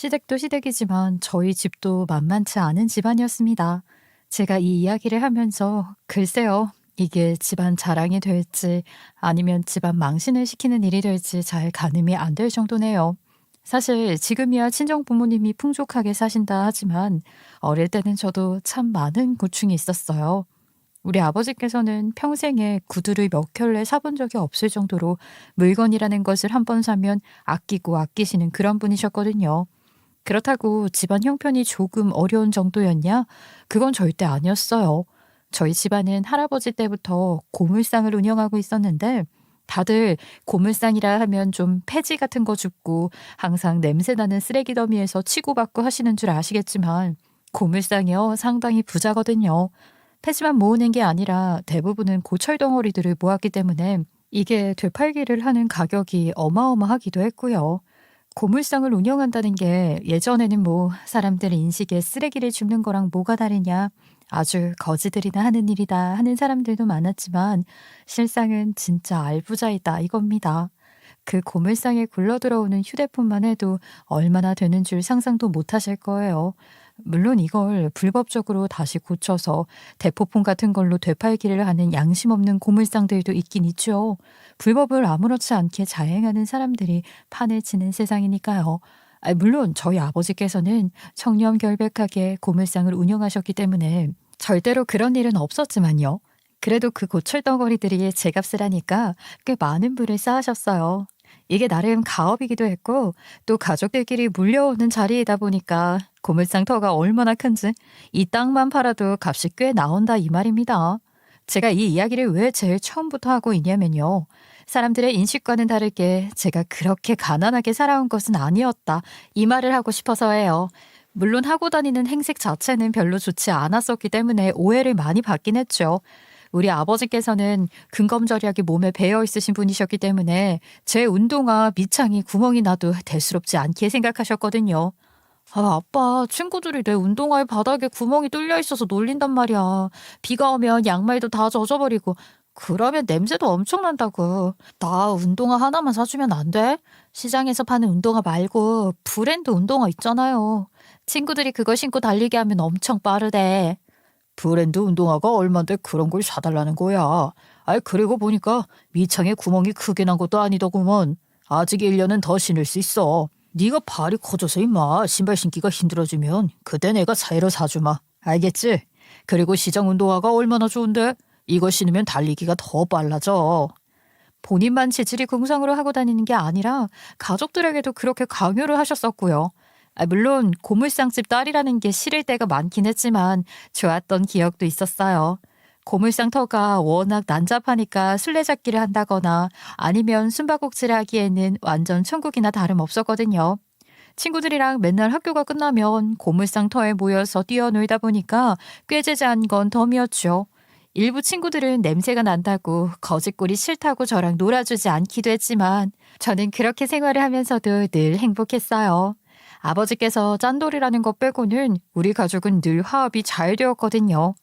시댁도 시댁이지만 저희 집도 만만치 않은 집안이었습니다. 제가 이 이야기를 하면서 글쎄요, 이게 집안 자랑이 될지 아니면 집안 망신을 시키는 일이 될지 잘 가늠이 안 될 정도네요. 사실 지금이야 친정 부모님이 풍족하게 사신다 하지만 어릴 때는 저도 참 많은 고충이 있었어요. 우리 아버지께서는 평생에 구두를 몇 켤레 사본 적이 없을 정도로 물건이라는 것을 한 번 사면 아끼고 아끼시는 그런 분이셨거든요. 그렇다고 집안 형편이 조금 어려운 정도였냐? 그건 절대 아니었어요. 저희 집안은 할아버지 때부터 고물상을 운영하고 있었는데 다들 고물상이라 하면 좀 폐지 같은 거 줍고 항상 냄새나는 쓰레기 더미에서 치고받고 하시는 줄 아시겠지만 고물상이요 상당히 부자거든요. 폐지만 모으는 게 아니라 대부분은 고철 덩어리들을 모았기 때문에 이게 되팔기를 하는 가격이 어마어마하기도 했고요. 고물상을 운영한다는 게 예전에는 뭐 사람들 인식에 쓰레기를 줍는 거랑 뭐가 다르냐, 아주 거지들이나 하는 일이다 하는 사람들도 많았지만 실상은 진짜 알부자이다 이겁니다. 그 고물상에 굴러들어오는 휴대폰만 해도 얼마나 되는 줄 상상도 못 하실 거예요. 물론 이걸 불법적으로 다시 고쳐서 대포폰 같은 걸로 되팔기를 하는 양심 없는 고물상들도 있긴 있죠. 불법을 아무렇지 않게 자행하는 사람들이 판을 치는 세상이니까요. 물론 저희 아버지께서는 청렴결백하게 고물상을 운영하셨기 때문에 절대로 그런 일은 없었지만요. 그래도 그 고철덩어리들이 제값을 하니까 꽤 많은 부를 쌓으셨어요. 이게 나름 가업이기도 했고 또 가족들끼리 물려오는 자리이다 보니까 고물상 터가 얼마나 큰지 이 땅만 팔아도 값이 꽤 나온다 이 말입니다. 제가 이 이야기를 왜 제일 처음부터 하고 있냐면요. 사람들의 인식과는 다르게 제가 그렇게 가난하게 살아온 것은 아니었다 이 말을 하고 싶어서예요. 물론 하고 다니는 행색 자체는 별로 좋지 않았었기 때문에 오해를 많이 받긴 했죠. 우리 아버지께서는 근검절약이 몸에 배어 있으신 분이셨기 때문에 제 운동화 밑창이 구멍이 나도 대수롭지 않게 생각하셨거든요. 아빠, 친구들이 내 운동화의 바닥에 구멍이 뚫려 있어서 놀린단 말이야. 비가 오면 양말도 다 젖어버리고 그러면 냄새도 엄청 난다고. 나 운동화 하나만 사주면 안 돼? 시장에서 파는 운동화 말고 브랜드 운동화 있잖아요. 친구들이 그거 신고 달리기 하면 엄청 빠르대. 브랜드 운동화가 얼만데 그런 걸 사달라는 거야. 그리고 보니까 밑창에 구멍이 크게 난 것도 아니더구먼. 아직 1년은 더 신을 수 있어. 네가 발이 커져서 임마 신발 신기가 힘들어지면 그때 내가 새로 사주마. 알겠지? 그리고 시장 운동화가 얼마나 좋은데? 이거 신으면 달리기가 더 빨라져. 본인만 재질이 궁상으로 하고 다니는 게 아니라 가족들에게도 그렇게 강요를 하셨었고요. 물론 고물상집 딸이라는 게 싫을 때가 많긴 했지만 좋았던 기억도 있었어요. 고물상 터가 워낙 난잡하니까 술래잡기를 한다거나 아니면 숨바꼭질을 하기에는 완전 천국이나 다름없었거든요. 친구들이랑 맨날 학교가 끝나면 고물상 터에 모여서 뛰어놀다 보니까 꾀재재한 건 덤이었죠. 일부 친구들은 냄새가 난다고 거짓골이 싫다고 저랑 놀아주지 않기도 했지만 저는 그렇게 생활을 하면서도 늘 행복했어요. 아버지께서 짠돌이라는 것 빼고는 우리 가족은 늘 화합이 잘 되었거든요.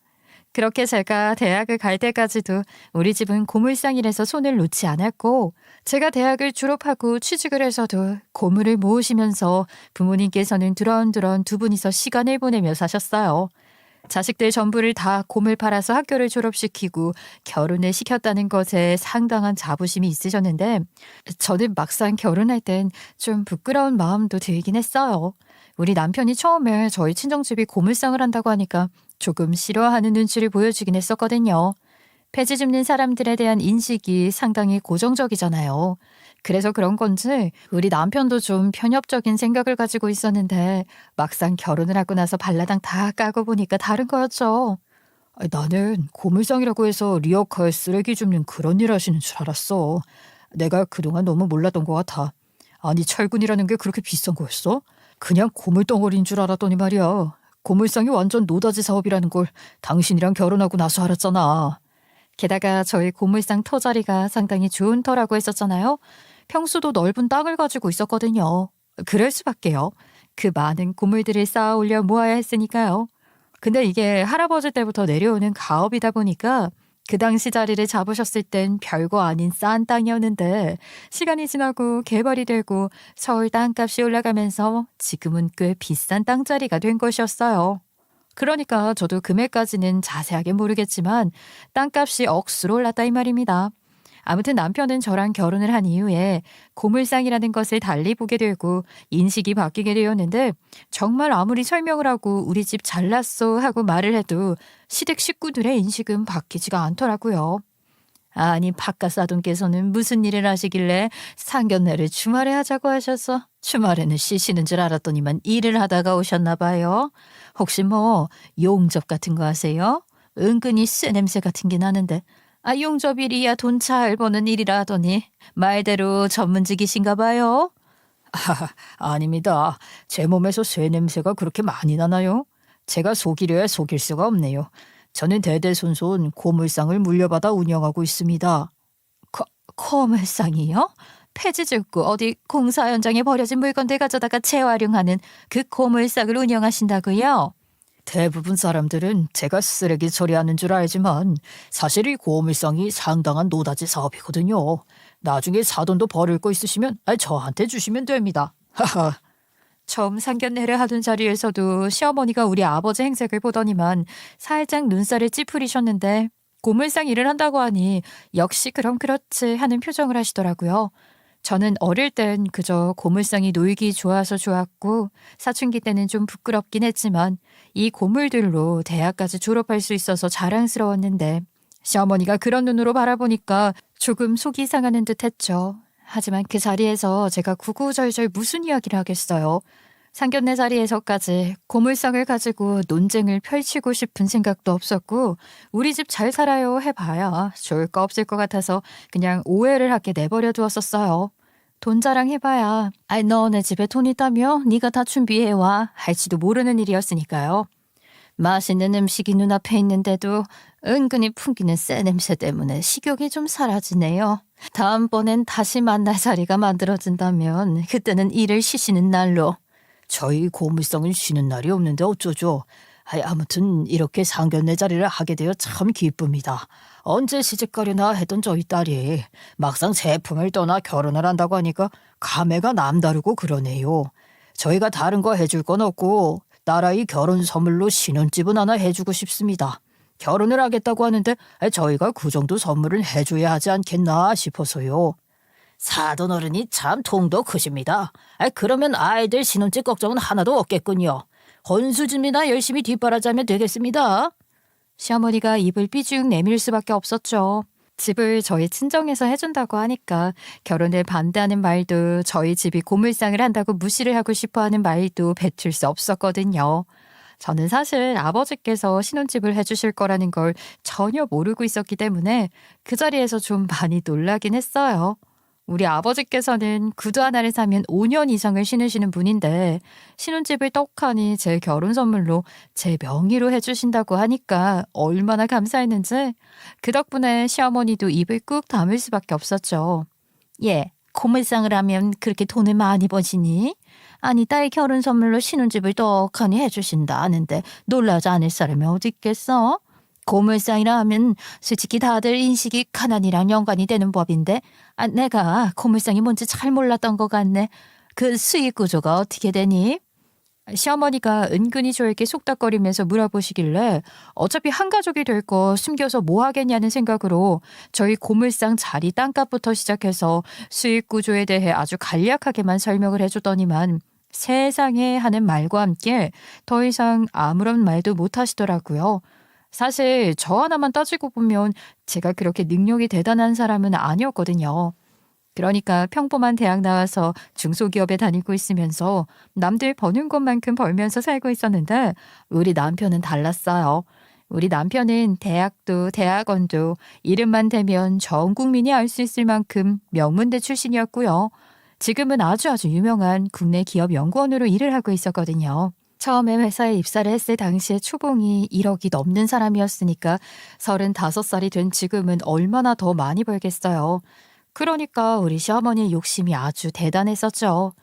그렇게 제가 대학을 갈 때까지도 우리 집은 고물상이라서 손을 놓지 않았고 제가 대학을 졸업하고 취직을 해서도 고물을 모으시면서 부모님께서는 두런두런 두 분이서 시간을 보내며 사셨어요. 자식들 전부를 다 고물 팔아서 학교를 졸업시키고 결혼을 시켰다는 것에 상당한 자부심이 있으셨는데 저는 막상 결혼할 땐 좀 부끄러운 마음도 들긴 했어요. 우리 남편이 처음에 저희 친정집이 고물상을 한다고 하니까 조금 싫어하는 눈치를 보여주긴 했었거든요. 폐지 줍는 사람들에 대한 인식이 상당히 고정적이잖아요. 그래서 그런 건지 우리 남편도 좀 편협적인 생각을 가지고 있었는데 막상 결혼을 하고 나서 발라당 다 까고 보니까 다른 거였죠. 나는 고물상이라고 해서 리어카에 쓰레기 줍는 그런 일 하시는 줄 알았어. 내가 그동안 너무 몰랐던 것 같아. 아니 철근이라는 게 그렇게 비싼 거였어? 그냥 고물덩어리인 줄 알았더니 말이야. 고물상이 완전 노다지 사업이라는 걸 당신이랑 결혼하고 나서 알았잖아. 게다가 저희 고물상 터 자리가 상당히 좋은 터라고 했었잖아요. 평수도 넓은 땅을 가지고 있었거든요. 그럴 수밖에요. 그 많은 고물들을 쌓아 올려 모아야 했으니까요. 근데 이게 할아버지 때부터 내려오는 가업이다 보니까 그 당시 자리를 잡으셨을 땐 별거 아닌 싼 땅이었는데 시간이 지나고 개발이 되고 서울 땅값이 올라가면서 지금은 꽤 비싼 땅자리가 된 것이었어요. 그러니까 저도 금액까지는 자세하게 모르겠지만 땅값이 억수로 올랐다 이 말입니다. 아무튼 남편은 저랑 결혼을 한 이후에 고물상이라는 것을 달리 보게 되고 인식이 바뀌게 되었는데 정말 아무리 설명을 하고 우리 집 잘났어 하고 말을 해도 시댁 식구들의 인식은 바뀌지가 않더라고요. 아니 바깥 사돈께서는 무슨 일을 하시길래 상견례를 주말에 하자고 하셔서 주말에는 쉬시는 줄 알았더니만 일을 하다가 오셨나 봐요. 혹시 뭐 용접 같은 거 하세요? 은근히 쇠 냄새 같은 게 나는데 용접일이야 돈 잘 버는 일이라 하더니 말대로 전문직이신가 봐요. 아닙니다. 제 몸에서 쇠 냄새가 그렇게 많이 나나요? 제가 속이려야 속일 수가 없네요. 저는 대대손손 고물상을 물려받아 운영하고 있습니다. 고물상이요? 폐지 짓고 어디 공사 현장에 버려진 물건들 가져다가 재활용하는 그 고물상을 운영하신다고요? 대부분 사람들은 제가 쓰레기 처리하는 줄 알지만 사실 이 고물상이 상당한 노다지 사업이거든요. 나중에 사돈도 버릴 거 있으시면 저한테 주시면 됩니다. 하하. 처음 상견례를 하던 자리에서도 시어머니가 우리 아버지 행색을 보더니만 살짝 눈살을 찌푸리셨는데 고물상 일을 한다고 하니 역시 그럼 그렇지 하는 표정을 하시더라고요. 저는 어릴 땐 그저 고물상이 놀기 좋아서 좋았고 사춘기 때는 좀 부끄럽긴 했지만 이 고물들로 대학까지 졸업할 수 있어서 자랑스러웠는데 시어머니가 그런 눈으로 바라보니까 조금 속이 상하는 듯 했죠. 하지만 그 자리에서 제가 구구절절 무슨 이야기를 하겠어요. 상견례 자리에서까지 고물상을 가지고 논쟁을 펼치고 싶은 생각도 없었고 우리 집 잘 살아요 해봐야 좋을 거 없을 것 같아서 그냥 오해를 하게 내버려 두었었어요. 돈 자랑 해봐야 너네 집에 돈 있다며 네가 다 준비해와 할지도 모르는 일이었으니까요. 맛있는 음식이 눈앞에 있는데도 은근히 풍기는 새 냄새 때문에 식욕이 좀 사라지네요. 다음번엔 다시 만날 자리가 만들어진다면 그때는 일을 쉬시는 날로. 저희 고물상은 쉬는 날이 없는데 어쩌죠. 아무튼 이렇게 상견례 자리를 하게 되어 참 기쁩니다. 언제 시집가려나 했던 저희 딸이 막상 제품을 떠나 결혼을 한다고 하니까 감회가 남다르고 그러네요. 저희가 다른 거 해줄 건 없고 딸아이 결혼 선물로 신혼집은 하나 해주고 싶습니다. 결혼을 하겠다고 하는데 저희가 그 정도 선물은 해줘야 하지 않겠나 싶어서요. 사돈 어른이 참 통도 크십니다. 그러면 아이들 신혼집 걱정은 하나도 없겠군요. 혼수집이나 열심히 뒷바라지하면 되겠습니다. 시어머니가 입을 삐죽 내밀 수밖에 없었죠. 집을 저희 친정에서 해준다고 하니까 결혼을 반대하는 말도 저희 집이 고물상을 한다고 무시를 하고 싶어하는 말도 뱉을 수 없었거든요. 저는 사실 아버지께서 신혼집을 해주실 거라는 걸 전혀 모르고 있었기 때문에 그 자리에서 좀 많이 놀라긴 했어요. 우리 아버지께서는 구두 하나를 사면 5년 이상을 신으시는 분인데 신혼집을 떡하니 제 결혼 선물로 제 명의로 해주신다고 하니까 얼마나 감사했는지 그 덕분에 시어머니도 입을 꾹 다물 수밖에 없었죠. 예, 고물상을 하면 그렇게 돈을 많이 버시니? 아니 딸 결혼 선물로 신혼집을 떡하니 해주신다 하는데 놀라지 않을 사람이 어디 있겠어? 고물상이라 하면 솔직히 다들 인식이 가난이랑 연관이 되는 법인데 내가 고물상이 뭔지 잘 몰랐던 것 같네. 그 수익 구조가 어떻게 되니? 시어머니가 은근히 저에게 속닥거리면서 물어보시길래 어차피 한 가족이 될 거 숨겨서 뭐 하겠냐는 생각으로 저희 고물상 자리 땅값부터 시작해서 수익 구조에 대해 아주 간략하게만 설명을 해주더니만 세상에 하는 말과 함께 더 이상 아무런 말도 못 하시더라고요. 사실 저 하나만 따지고 보면 제가 그렇게 능력이 대단한 사람은 아니었거든요. 그러니까 평범한 대학 나와서 중소기업에 다니고 있으면서 남들 버는 것만큼 벌면서 살고 있었는데 우리 남편은 달랐어요. 우리 남편은 대학도 대학원도 이름만 대면 전 국민이 알 수 있을 만큼 명문대 출신이었고요. 지금은 아주 유명한 국내 기업 연구원으로 일을 하고 있었거든요. 처음에 회사에 입사를 했을 당시에 초봉이 1억이 넘는 사람이었으니까 35살이 된 지금은 얼마나 더 많이 벌겠어요. 그러니까 우리 시어머니의 욕심이 아주 대단했었죠.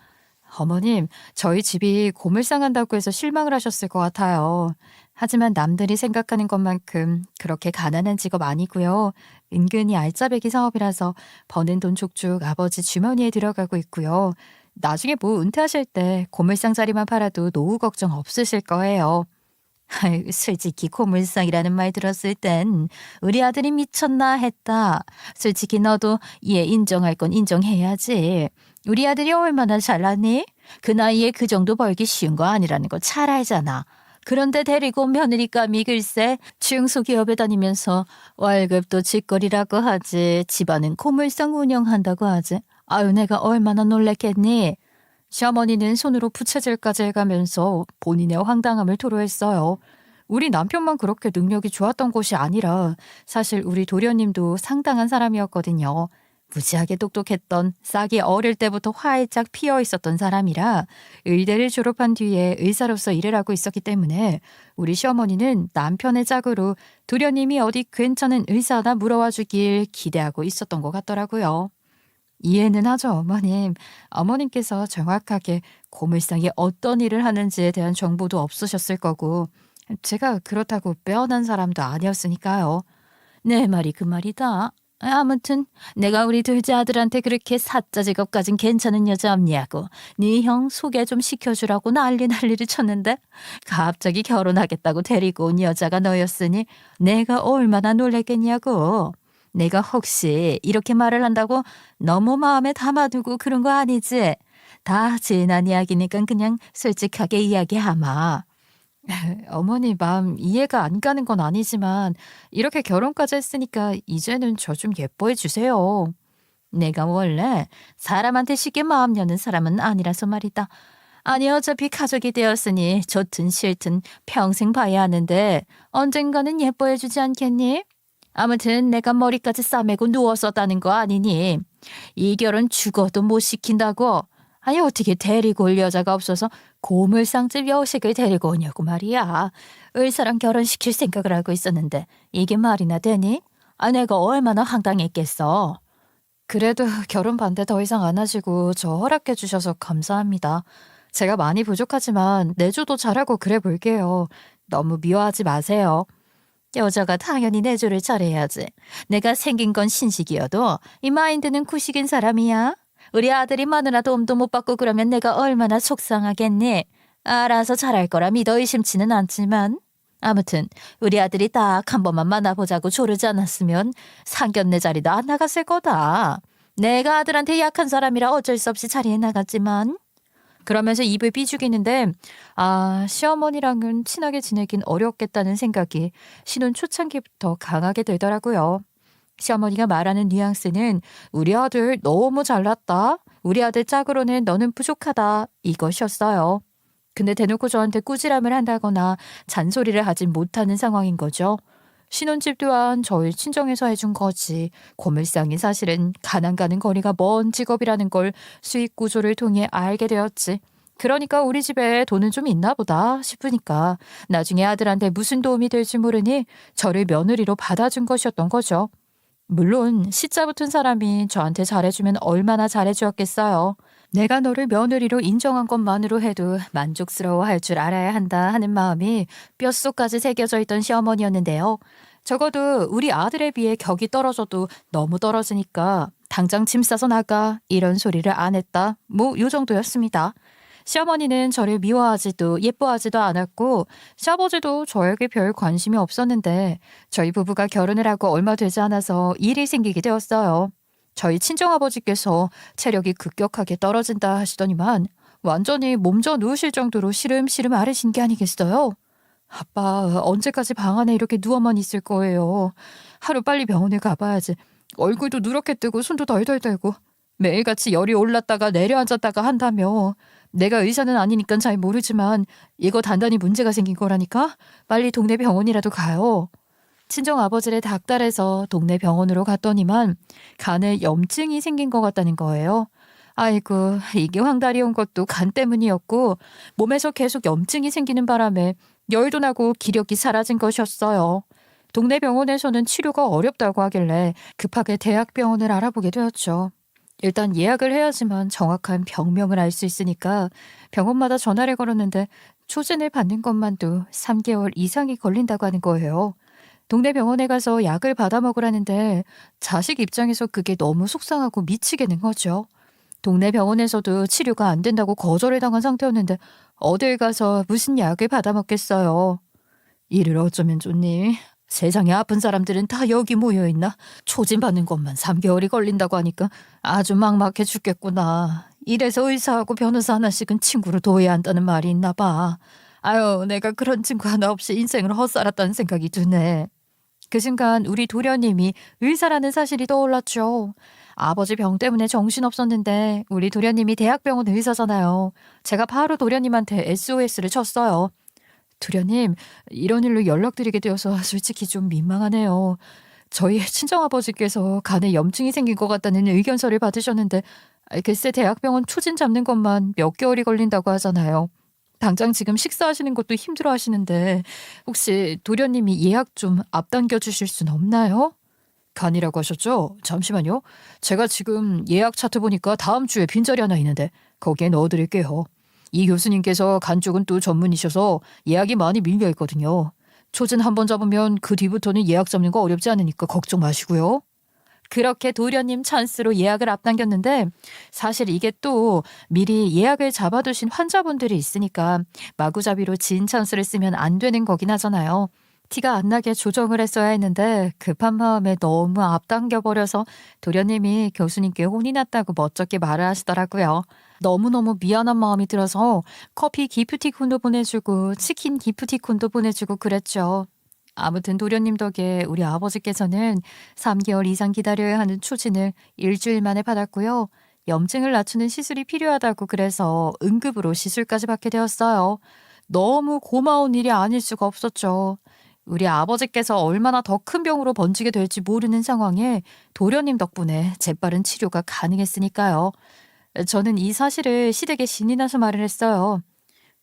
어머님, 저희 집이 고물상한다고 해서 실망을 하셨을 것 같아요. 하지만 남들이 생각하는 것만큼 그렇게 가난한 직업 아니고요. 은근히 알짜배기 사업이라서 버는 돈 족족 아버지 주머니에 들어가고 있고요. 나중에 뭐 은퇴하실 때 고물상 자리만 팔아도 노후 걱정 없으실 거예요. 아이, 솔직히 고물상이라는 말 들었을 땐 우리 아들이 미쳤나 했다. 솔직히 너도 얘 인정할 건 인정해야지. 우리 아들이 얼마나 잘났니? 그 나이에 그 정도 벌기 쉬운 거 아니라는 거 잘 알잖아. 그런데 데리고 며느리감이 글쎄 중소기업에 다니면서 월급도 직거리라고 하지 집안은 고물상 운영한다고 하지. 아유 내가 얼마나 놀랬겠니? 시어머니는 손으로 부채질까지 해가면서 본인의 황당함을 토로했어요. 우리 남편만 그렇게 능력이 좋았던 것이 아니라 사실 우리 도련님도 상당한 사람이었거든요. 무지하게 똑똑했던 싹이 어릴 때부터 활짝 피어 있었던 사람이라 의대를 졸업한 뒤에 의사로서 일을 하고 있었기 때문에 우리 시어머니는 남편의 짝으로 도련님이 어디 괜찮은 의사 하나 물어와 주길 기대하고 있었던 것 같더라고요. 이해는 하죠, 어머님. 어머님께서 정확하게 고물상이 어떤 일을 하는지에 대한 정보도 없으셨을 거고, 제가 그렇다고 빼어난 사람도 아니었으니까요. 내 말이 그 말이다. 아무튼 내가 우리 둘째 아들한테 그렇게 사짜 직업까진 괜찮은 여자 없냐고 네 형 소개 좀 시켜주라고 난리를 쳤는데 갑자기 결혼하겠다고 데리고 온 여자가 너였으니 내가 얼마나 놀랬겠냐고. 내가 혹시 이렇게 말을 한다고 너무 마음에 담아두고 그런 거 아니지? 다 지난 이야기니까 그냥 솔직하게 이야기하마. 어머니 마음 이해가 안 가는 건 아니지만 이렇게 결혼까지 했으니까 이제는 저 좀 예뻐해 주세요. 내가 원래 사람한테 쉽게 마음 여는 사람은 아니라서 말이다. 아니 어차피 가족이 되었으니 좋든 싫든 평생 봐야 하는데 언젠가는 예뻐해 주지 않겠니? 아무튼 내가 머리까지 싸매고 누웠었다는 거 아니니? 이 결혼 죽어도 못 시킨다고. 아니 어떻게 데리고 올 여자가 없어서 고물상집 여식을 데리고 오냐고 말이야. 의사랑 결혼시킬 생각을 하고 있었는데 이게 말이나 되니? 아 내가 얼마나 황당했겠어. 그래도 결혼 반대 더 이상 안 하시고 저 허락해 주셔서 감사합니다. 제가 많이 부족하지만 내조도 잘하고 그래 볼게요. 너무 미워하지 마세요. 여자가 당연히 내조를 잘해야지. 내가 생긴 건 신식이어도 이 마인드는 구식인 사람이야. 우리 아들이 마누라 도움도 못 받고 그러면 내가 얼마나 속상하겠니? 알아서 잘할 거라 믿어 의심치는 않지만. 아무튼 우리 아들이 딱 한 번만 만나보자고 조르지 않았으면 상견례 자리도 안 나갔을 거다. 내가 아들한테 약한 사람이라 어쩔 수 없이 자리에 나갔지만. 그러면서 입을 삐죽이는데 시어머니랑은 친하게 지내긴 어렵겠다는 생각이 신혼 초창기부터 강하게 들더라고요. 시어머니가 말하는 뉘앙스는 우리 아들 너무 잘났다. 우리 아들 짝으로는 너는 부족하다. 이것이었어요. 근데 대놓고 저한테 꾸지람을 한다거나 잔소리를 하진 못하는 상황인 거죠. 신혼집 또한 저희 친정에서 해준 거지. 고물상이 사실은 가난 가는 거리가 먼 직업이라는 걸 수익 구조를 통해 알게 되었지. 그러니까 우리 집에 돈은 좀 있나 보다 싶으니까 나중에 아들한테 무슨 도움이 될지 모르니 저를 며느리로 받아준 것이었던 거죠. 물론 시자 붙은 사람이 저한테 잘해주면 얼마나 잘해주었겠어요. 내가 너를 며느리로 인정한 것만으로 해도 만족스러워할 줄 알아야 한다 하는 마음이 뼛속까지 새겨져 있던 시어머니였는데요. 적어도 우리 아들에 비해 격이 떨어져도 너무 떨어지니까 당장 짐 싸서 나가 이런 소리를 안 했다. 뭐 요 정도였습니다. 시어머니는 저를 미워하지도 예뻐하지도 않았고 시아버지도 저에게 별 관심이 없었는데 저희 부부가 결혼을 하고 얼마 되지 않아서 일이 생기게 되었어요. 저희 친정아버지께서 체력이 급격하게 떨어진다 하시더니만 완전히 몸져 누우실 정도로 시름시름 앓으신 게 아니겠어요? 아빠 언제까지 방 안에 이렇게 누워만 있을 거예요. 하루 빨리 병원에 가봐야지. 얼굴도 누렇게 뜨고 손도 덜덜 떨고 매일같이 열이 올랐다가 내려앉았다가 한다며. 내가 의사는 아니니까 잘 모르지만 이거 단단히 문제가 생긴 거라니까 빨리 동네 병원이라도 가요. 친정아버지를 닥달해서 동네 병원으로 갔더니만 간에 염증이 생긴 것 같다는 거예요. 아이고 이게 황달이 온 것도 간 때문이었고 몸에서 계속 염증이 생기는 바람에 열도 나고 기력이 사라진 것이었어요. 동네 병원에서는 치료가 어렵다고 하길래 급하게 대학병원을 알아보게 되었죠. 일단 예약을 해야지만 정확한 병명을 알 수 있으니까 병원마다 전화를 걸었는데 초진을 받는 것만도 3개월 이상이 걸린다고 하는 거예요. 동네 병원에 가서 약을 받아 먹으라는데 자식 입장에서 그게 너무 속상하고 미치겠는 거죠. 동네 병원에서도 치료가 안 된다고 거절을 당한 상태였는데 어딜 가서 무슨 약을 받아 먹겠어요. 이를 어쩌면 좋니? 세상에 아픈 사람들은 다 여기 모여있나? 초진받는 것만 3개월이 걸린다고 하니까 아주 막막해 죽겠구나. 이래서 의사하고 변호사 하나씩은 친구로 둬야 한다는 말이 있나 봐. 아유, 내가 그런 친구 하나 없이 인생을 헛살았다는 생각이 드네. 그 순간 우리 도련님이 의사라는 사실이 떠올랐죠. 아버지 병 때문에 정신없었는데 우리 도련님이 대학병원 의사잖아요. 제가 바로 도련님한테 SOS를 쳤어요. 도련님, 이런 일로 연락드리게 되어서 솔직히 좀 민망하네요. 저희 친정아버지께서 간에 염증이 생긴 것 같다는 의견서를 받으셨는데 글쎄 대학병원 초진 잡는 것만 몇 개월이 걸린다고 하잖아요. 당장 지금 식사하시는 것도 힘들어 하시는데 혹시 도련님이 예약 좀 앞당겨 주실 순 없나요? 간이라고 하셨죠? 잠시만요. 제가 지금 예약 차트 보니까 다음 주에 빈자리 하나 있는데 거기에 넣어드릴게요. 이 교수님께서 간 쪽은 또 전문이셔서 예약이 많이 밀려 있거든요. 초진 한번 잡으면 그 뒤부터는 예약 잡는 거 어렵지 않으니까 걱정 마시고요. 그렇게 도련님 찬스로 예약을 앞당겼는데 사실 이게 또 미리 예약을 잡아두신 환자분들이 있으니까 마구잡이로 진 찬스를 쓰면 안 되는 거긴 하잖아요. 티가 안 나게 조정을 했어야 했는데 급한 마음에 너무 앞당겨 버려서 도련님이 교수님께 혼이 났다고 멋쩍게 말을 하시더라고요. 너무너무 미안한 마음이 들어서 커피 기프티콘도 보내주고 치킨 기프티콘도 보내주고 그랬죠. 아무튼 도련님 덕에 우리 아버지께서는 3개월 이상 기다려야 하는 초진을 일주일 만에 받았고요. 염증을 낮추는 시술이 필요하다고 그래서 응급으로 시술까지 받게 되었어요. 너무 고마운 일이 아닐 수가 없었죠. 우리 아버지께서 얼마나 더 큰 병으로 번지게 될지 모르는 상황에 도련님 덕분에 재빠른 치료가 가능했으니까요. 저는 이 사실을 시댁에 신이 나서 말을 했어요.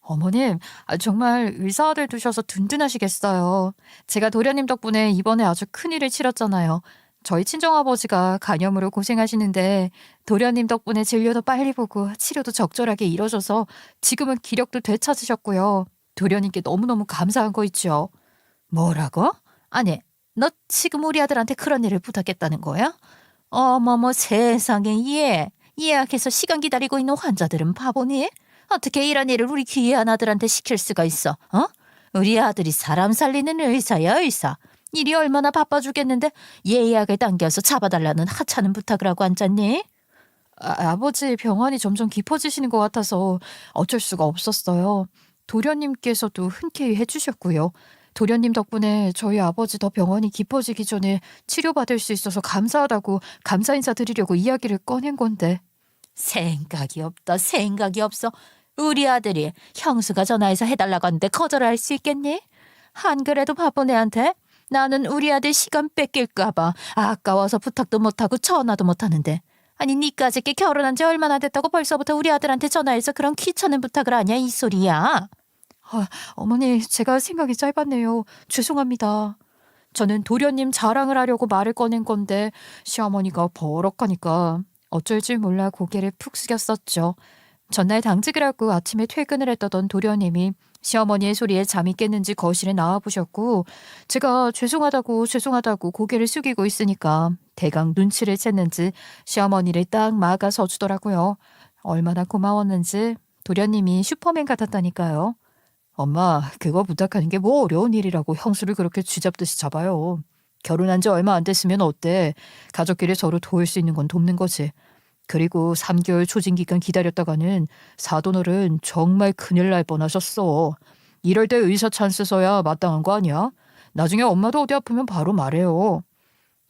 어머님, 정말 의사 아들 두셔서 든든하시겠어요. 제가 도련님 덕분에 이번에 아주 큰일을 치렀잖아요. 저희 친정아버지가 간염으로 고생하시는데 도련님 덕분에 진료도 빨리 보고 치료도 적절하게 이뤄져서 지금은 기력도 되찾으셨고요. 도련님께 너무너무 감사한 거 있죠. 뭐라고? 아니, 너 지금 우리 아들한테 그런 일을 부탁했다는 거야? 어머머 세상에 예약해서 시간 기다리고 있는 환자들은 바보니? 어떻게 이런 일을 우리 귀한 아들한테 시킬 수가 있어? 어? 우리 아들이 사람 살리는 의사야 의사. 일이 얼마나 바빠 죽겠는데 예약을 당겨서 잡아달라는 하찮은 부탁을 하고 앉았니? 아버지 병환이 점점 깊어지시는 것 같아서 어쩔 수가 없었어요. 도련님께서도 흔쾌히 해주셨고요. 도련님 덕분에 저희 아버지 더 병원이 깊어지기 전에 치료받을 수 있어서 감사하다고 감사 인사 드리려고 이야기를 꺼낸 건데. 생각이 없다 생각이 없어. 우리 아들이 형수가 전화해서 해달라고 하는데 거절할 수 있겠니? 안 그래도 바쁜 애한테 나는 우리 아들 시간 뺏길까봐 아까워서 부탁도 못하고 전화도 못하는데 아니 니까짓 게 결혼한 지 얼마나 됐다고 벌써부터 우리 아들한테 전화해서 그런 귀찮은 부탁을 하냐 이 소리야. 어머니 제가 생각이 짧았네요. 죄송합니다. 저는 도련님 자랑을 하려고 말을 꺼낸 건데 시어머니가 버럭하니까 어쩔 줄 몰라 고개를 푹 숙였었죠. 전날 당직을 하고 아침에 퇴근을 했다던 도련님이 시어머니의 소리에 잠이 깼는지 거실에 나와보셨고 제가 죄송하다고 고개를 숙이고 있으니까 대강 눈치를 챘는지 시어머니를 딱 막아 서주더라고요. 얼마나 고마웠는지 도련님이 슈퍼맨 같았다니까요. 엄마, 그거 부탁하는 게 뭐 어려운 일이라고 형수를 그렇게 쥐잡듯이 잡아요. 결혼한 지 얼마 안 됐으면 어때? 가족끼리 서로 도울 수 있는 건 돕는 거지. 그리고 3개월 초진 기간 기다렸다가는 사돈어른 정말 큰일 날 뻔하셨어. 이럴 때 의사 찬스 써야 마땅한 거 아니야? 나중에 엄마도 어디 아프면 바로 말해요.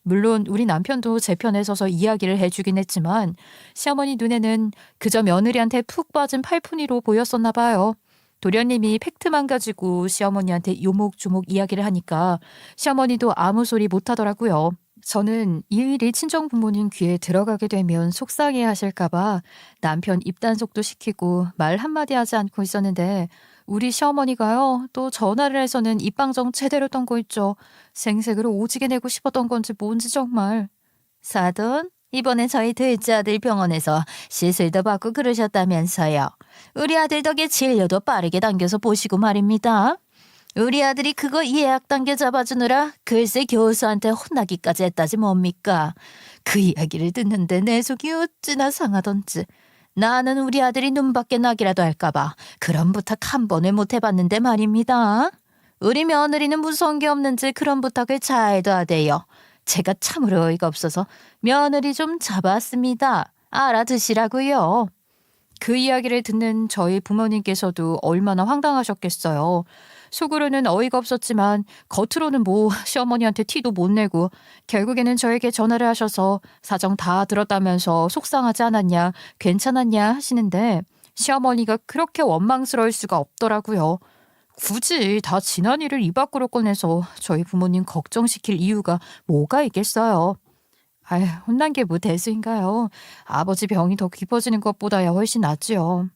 물론 우리 남편도 제 편에 서서 이야기를 해주긴 했지만 시어머니 눈에는 그저 며느리한테 푹 빠진 팔푼이로 보였었나 봐요. 도련님이 팩트만 가지고 시어머니한테 요목조목 이야기를 하니까 시어머니도 아무 소리 못하더라고요. 저는 이 일이 친정 부모님 귀에 들어가게 되면 속상해 하실까봐 남편 입단속도 시키고 말 한마디 하지 않고 있었는데 우리 시어머니가요 또 전화를 해서는 입방정 제대로 떤 거 있죠. 생색으로 오지게 내고 싶었던 건지 뭔지 정말. 사돈 이번에 저희 둘째 아들 병원에서 시술도 받고 그러셨다면서요. 우리 아들 덕에 진료도 빠르게 당겨서 보시고 말입니다. 우리 아들이 그거 예약 당겨 잡아주느라 글쎄 교수한테 혼나기까지 했다지 뭡니까. 그 이야기를 듣는데 내 속이 어찌나 상하던지. 나는 우리 아들이 눈밖에 나기라도 할까봐 그런 부탁 한 번을 못 해봤는데 말입니다. 우리 며느리는 무서운 게 없는지 그런 부탁을 잘도 하대요. 제가 참으로 어이가 없어서 며느리 좀 잡았습니다. 알아두시라고요. 그 이야기를 듣는 저희 부모님께서도 얼마나 황당하셨겠어요. 속으로는 어이가 없었지만 겉으로는 뭐 시어머니한테 티도 못 내고 결국에는 저에게 전화를 하셔서 사정 다 들었다면서 속상하지 않았냐, 괜찮았냐 하시는데 시어머니가 그렇게 원망스러울 수가 없더라고요. 굳이 다 지난 일을 입 밖으로 꺼내서 저희 부모님 걱정시킬 이유가 뭐가 있겠어요. 아휴, 혼난 게 뭐 대수인가요? 아버지 병이 더 깊어지는 것보다야 훨씬 낫지요.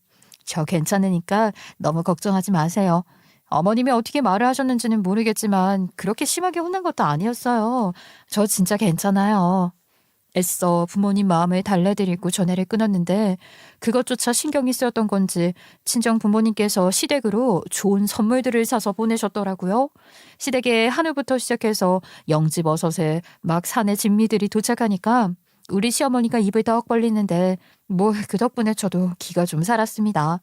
저 괜찮으니까 너무 걱정하지 마세요. 어머님이 어떻게 말을 하셨는지는 모르겠지만 그렇게 심하게 혼난 것도 아니었어요. 저 진짜 괜찮아요. 애써 부모님 마음을 달래드리고 전화를 끊었는데 그것조차 신경이 쓰였던 건지 친정 부모님께서 시댁으로 좋은 선물들을 사서 보내셨더라고요. 시댁에 한우부터 시작해서 영지버섯에 막 산의 진미들이 도착하니까 우리 시어머니가 입을 덕 벌리는데 뭐 그 덕분에 저도 기가 좀 살았습니다.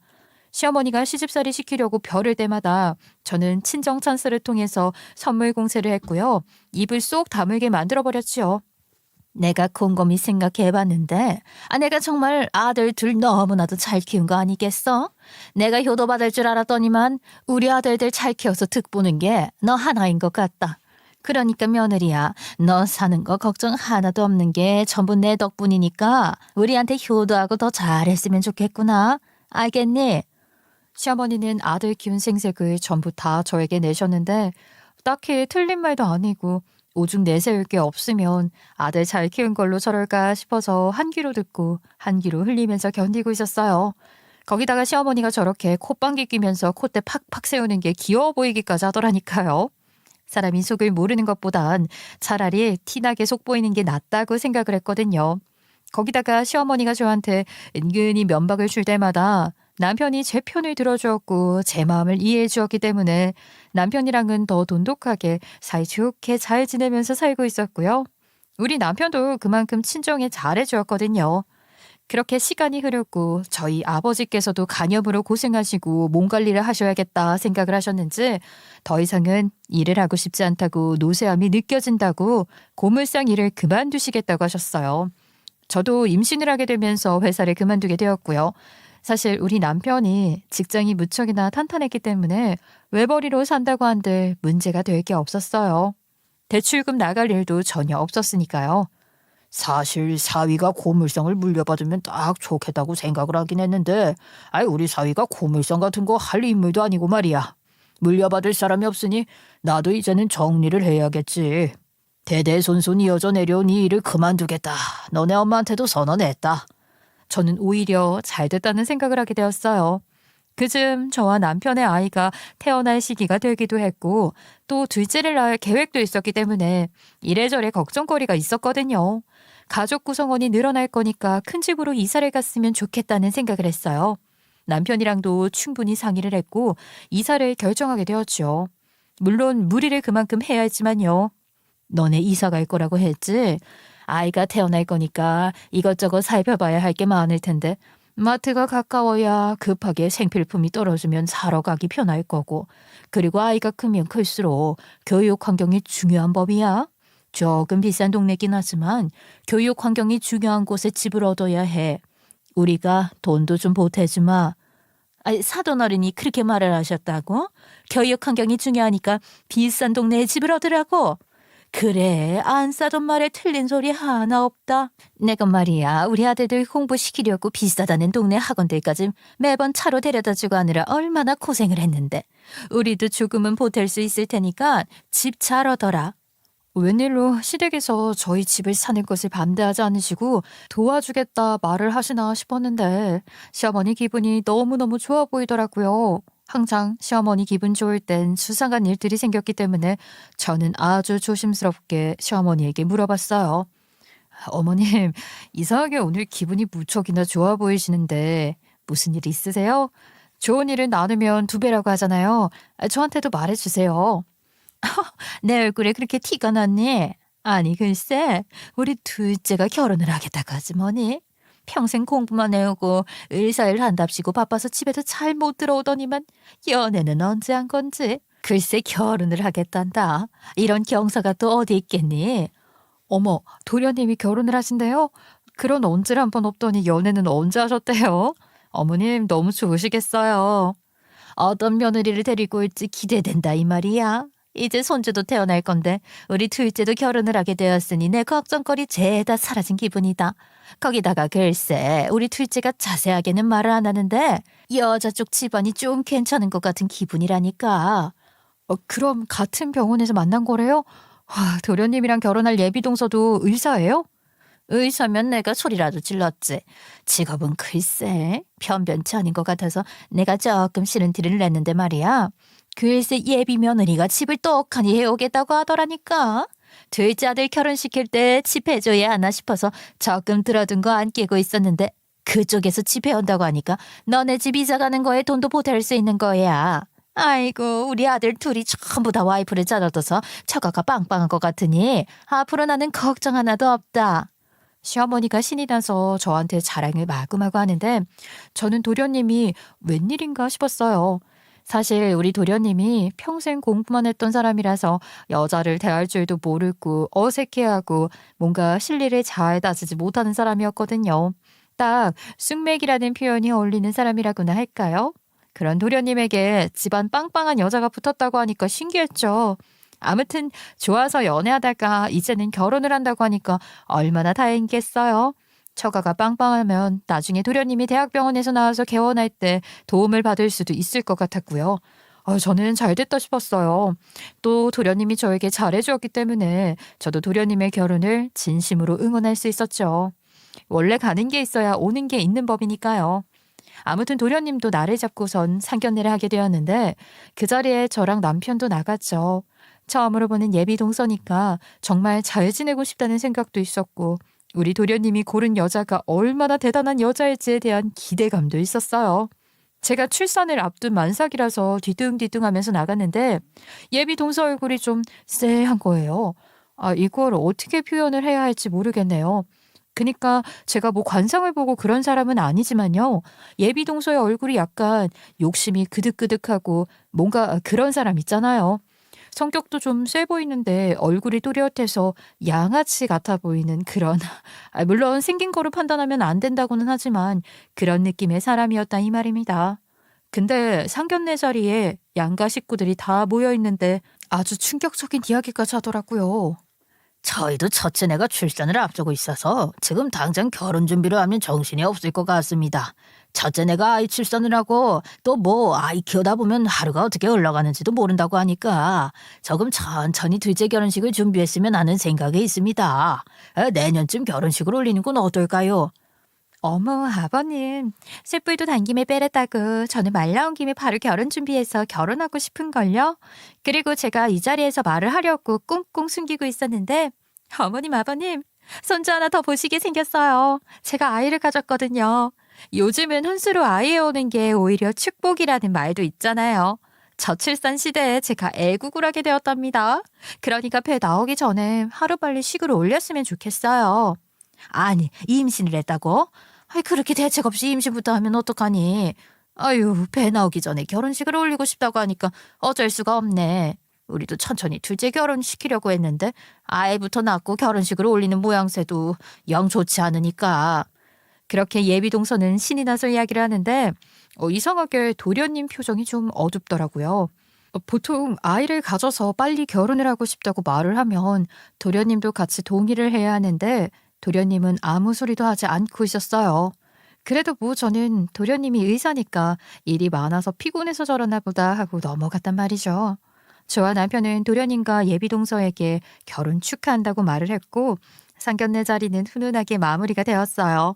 시어머니가 시집살이 시키려고 벼를 때마다 저는 친정 찬스를 통해서 선물 공세를 했고요. 입을 쏙 다물게 만들어버렸지요. 내가 곰곰이 생각해봤는데 내가 정말 아들 둘 너무나도 잘 키운 거 아니겠어? 내가 효도받을 줄 알았더니만 우리 아들들 잘 키워서 득보는 게 너 하나인 것 같다. 그러니까 며느리야, 너 사는 거 걱정 하나도 없는 게 전부 내 덕분이니까 우리한테 효도하고 더 잘했으면 좋겠구나. 알겠니? 시어머니는 아들 키운 생색을 전부 다 저에게 내셨는데 딱히 틀린 말도 아니고 오죽 내세울 게 없으면 아들 잘 키운 걸로 저럴까 싶어서 한 귀로 듣고 한 귀로 흘리면서 견디고 있었어요. 거기다가 시어머니가 저렇게 콧방귀 뀌면서 콧대 팍팍 세우는 게 귀여워 보이기까지 하더라니까요. 사람이 속을 모르는 것보단 차라리 티나게 속 보이는 게 낫다고 생각을 했거든요. 거기다가 시어머니가 저한테 은근히 면박을 줄 때마다 남편이 제 편을 들어주었고 제 마음을 이해해 주었기 때문에 남편이랑은 더 돈독하게 사이좋게 잘 지내면서 살고 있었고요. 우리 남편도 그만큼 친정에 잘해 주었거든요. 그렇게 시간이 흐르고 저희 아버지께서도 간염으로 고생하시고 몸 관리를 하셔야겠다 생각을 하셨는지 더 이상은 일을 하고 싶지 않다고 노쇠함이 느껴진다고 고물상 일을 그만두시겠다고 하셨어요. 저도 임신을 하게 되면서 회사를 그만두게 되었고요. 사실 우리 남편이 직장이 무척이나 탄탄했기 때문에 외벌이로 산다고 한들 문제가 될 게 없었어요. 대출금 나갈 일도 전혀 없었으니까요. 사실 사위가 고물상을 물려받으면 딱 좋겠다고 생각을 하긴 했는데 우리 사위가 고물상 같은 거 할 인물도 아니고 말이야. 물려받을 사람이 없으니 나도 이제는 정리를 해야겠지. 대대손손 이어져 내려온 이 일을 그만두겠다. 너네 엄마한테도 선언했다. 저는 오히려 잘 됐다는 생각을 하게 되었어요. 그즈음 저와 남편의 아이가 태어날 시기가 되기도 했고 또 둘째를 낳을 계획도 있었기 때문에 이래저래 걱정거리가 있었거든요. 가족 구성원이 늘어날 거니까 큰 집으로 이사를 갔으면 좋겠다는 생각을 했어요. 남편이랑도 충분히 상의를 했고 이사를 결정하게 되었죠. 물론 무리를 그만큼 해야 했지만요. 너네 이사 갈 거라고 했지? 아이가 태어날 거니까 이것저것 살펴봐야 할 게 많을 텐데 마트가 가까워야 급하게 생필품이 떨어지면 사러 가기 편할 거고 그리고 아이가 크면 클수록 교육 환경이 중요한 법이야. 조금 비싼 동네긴 하지만 교육 환경이 중요한 곳에 집을 얻어야 해. 우리가 돈도 좀 보태주마. 사돈 어른이 그렇게 말을 하셨다고? 교육 환경이 중요하니까 비싼 동네에 집을 얻으라고? 그래, 안 싸던 말에 틀린 소리 하나 없다. 내가 말이야, 우리 아들들 공부시키려고 비싸다는 동네 학원들까지 매번 차로 데려다주고 하느라 얼마나 고생을 했는데 우리도 조금은 보탤 수 있을 테니까 집 잘 얻어라. 웬일로 시댁에서 저희 집을 사는 것을 반대하지 않으시고 도와주겠다 말을 하시나 싶었는데 시어머니 기분이 너무너무 좋아 보이더라고요. 항상 시어머니 기분 좋을 땐 수상한 일들이 생겼기 때문에 저는 아주 조심스럽게 시어머니에게 물어봤어요. 어머님, 이상하게 오늘 기분이 무척이나 좋아 보이시는데 무슨 일 있으세요? 좋은 일을 나누면 두 배라고 하잖아요. 저한테도 말해주세요. 내 얼굴에 그렇게 티가 났니? 아니 글쎄 우리 둘째가 결혼을 하겠다고 하지 뭐니? 평생 공부만 해오고 의사일 한답시고 바빠서 집에도 잘 못 들어오더니만 연애는 언제 한 건지. 글쎄 결혼을 하겠단다. 이런 경사가 또 어디 있겠니? 어머, 도련님이 결혼을 하신대요? 그런 언질 한 번 없더니 연애는 언제 하셨대요? 어머님 너무 좋으시겠어요. 어떤 며느리를 데리고 올지 기대된다 이 말이야. 이제 손주도 태어날 건데 우리 둘째도 결혼을 하게 되었으니 내 걱정거리 죄다 사라진 기분이다. 거기다가 글쎄 우리 둘째가 자세하게는 말을 안 하는데 여자 쪽 집안이 좀 괜찮은 것 같은 기분이라니까. 그럼 같은 병원에서 만난 거래요? 와, 도련님이랑 결혼할 예비동서도 의사예요? 의사면 내가 소리라도 질렀지. 직업은 글쎄 변변치 않은 것 같아서 내가 조금 싫은 티를 냈는데 말이야. 글쎄 예비 며느리가 집을 떡하니 해오겠다고 하더라니까. 둘째 아들 결혼시킬 때 집 해줘야 하나 싶어서 적금 들어둔 거 안 깨고 있었는데 그쪽에서 집 해온다고 하니까 너네 집 이사 가는 거에 돈도 보탤 수 있는 거야. 아이고 우리 아들 둘이 전부 다 와이프를 잘라둬서 처가가 빵빵한 것 같으니 앞으로 나는 걱정 하나도 없다. 시어머니가 신이 나서 저한테 자랑을 마구마구 하는데 저는 도련님이 웬일인가 싶었어요. 사실 우리 도련님이 평생 공부만 했던 사람이라서 여자를 대할 줄도 모르고 어색해하고 뭔가 실리를 잘 따지지 못하는 사람이었거든요. 딱 쑥맥이라는 표현이 어울리는 사람이라고나 할까요? 그런 도련님에게 집안 빵빵한 여자가 붙었다고 하니까 신기했죠. 아무튼 좋아서 연애하다가 이제는 결혼을 한다고 하니까 얼마나 다행이겠어요. 처가가 빵빵하면 나중에 도련님이 대학병원에서 나와서 개원할 때 도움을 받을 수도 있을 것 같았고요. 저는 잘 됐다 싶었어요. 또 도련님이 저에게 잘해주었기 때문에 저도 도련님의 결혼을 진심으로 응원할 수 있었죠. 원래 가는 게 있어야 오는 게 있는 법이니까요. 아무튼 도련님도 나를 잡고선 상견례를 하게 되었는데 그 자리에 저랑 남편도 나갔죠. 처음으로 보는 예비 동서니까 정말 잘 지내고 싶다는 생각도 있었고 우리 도련님이 고른 여자가 얼마나 대단한 여자일지에 대한 기대감도 있었어요. 제가 출산을 앞둔 만삭이라서 뒤뚱뒤뚱하면서 나갔는데 예비 동서 얼굴이 좀 쎄한 거예요. 이걸 어떻게 표현을 해야 할지 모르겠네요. 그니까 제가 뭐 관상을 보고 그런 사람은 아니지만요. 예비 동서의 얼굴이 약간 욕심이 그득그득하고 뭔가 그런 사람 있잖아요. 성격도 좀 세 보이는데 얼굴이 또렷해서 양아치 같아 보이는 그런 물론 생긴 거로 판단하면 안 된다고는 하지만 그런 느낌의 사람이었다 이 말입니다. 근데 상견례 자리에 양가 식구들이 다 모여 있는데 아주 충격적인 이야기까지 하더라고요. 저희도 첫째내가 출산을 앞두고 있어서 지금 당장 결혼 준비를 하면 정신이 없을 것 같습니다. 첫째내가 아이 출산을 하고 또 뭐 아이 키우다 보면 하루가 어떻게 흘러가는지도 모른다고 하니까 조금 천천히 둘째 결혼식을 준비했으면 하는 생각이 있습니다. 내년쯤 결혼식을 올리는 건 어떨까요? 어머 아버님 쇳불도 당김에 빼랬다고 저는 말 나온 김에 바로 결혼 준비해서 결혼하고 싶은걸요. 그리고 제가 이 자리에서 말을 하려고 꽁꽁 숨기고 있었는데 어머님 아버님 손주 하나 더 보시게 생겼어요. 제가 아이를 가졌거든요. 요즘은 혼수로 아이 오는 게 오히려 축복이라는 말도 있잖아요. 저출산 시대에 제가 애국을 하게 되었답니다. 그러니까 배 나오기 전에 하루빨리 식을 올렸으면 좋겠어요. 아니 임신을 했다고? 그렇게 대책 없이 임신부터 하면 어떡하니? 아유 배 나오기 전에 결혼식을 올리고 싶다고 하니까 어쩔 수가 없네. 우리도 천천히 둘째 결혼시키려고 했는데 아이부터 낳고 결혼식을 올리는 모양새도 영 좋지 않으니까. 그렇게 예비 동서는 신이 나서 이야기를 하는데 이상하게 도련님 표정이 좀 어둡더라고요. 보통 아이를 가져서 빨리 결혼을 하고 싶다고 말을 하면 도련님도 같이 동의를 해야 하는데 도련님은 아무 소리도 하지 않고 있었어요. 그래도 뭐 저는 도련님이 의사니까 일이 많아서 피곤해서 저러나 보다 하고 넘어갔단 말이죠. 저와 남편은 도련님과 예비동서에게 결혼 축하한다고 말을 했고 상견례 자리는 훈훈하게 마무리가 되었어요.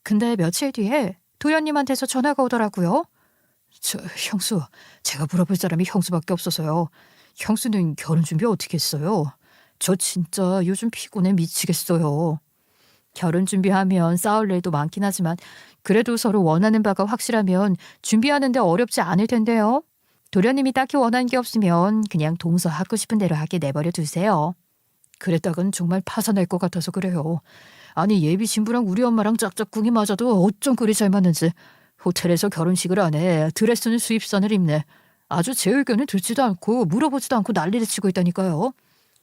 근데 며칠 뒤에 도련님한테서 전화가 오더라고요. 형수, 제가 물어볼 사람이 형수밖에 없어서요. 형수는 결혼 준비 어떻게 했어요? 저 진짜 요즘 피곤해 미치겠어요. 결혼 준비하면 싸울 일도 많긴 하지만 그래도 서로 원하는 바가 확실하면 준비하는데 어렵지 않을 텐데요. 도련님이 딱히 원하는 게 없으면 그냥 동서 하고 싶은 대로 하게 내버려 두세요. 그랬다간 정말 파산할 것 같아서 그래요. 아니 예비 신부랑 우리 엄마랑 짝짝꿍이 맞아도 어쩜 그리 잘 맞는지. 호텔에서 결혼식을 안 해. 드레스는 수입선을 입네. 아주 제 의견을 듣지도 않고 물어보지도 않고 난리를 치고 있다니까요.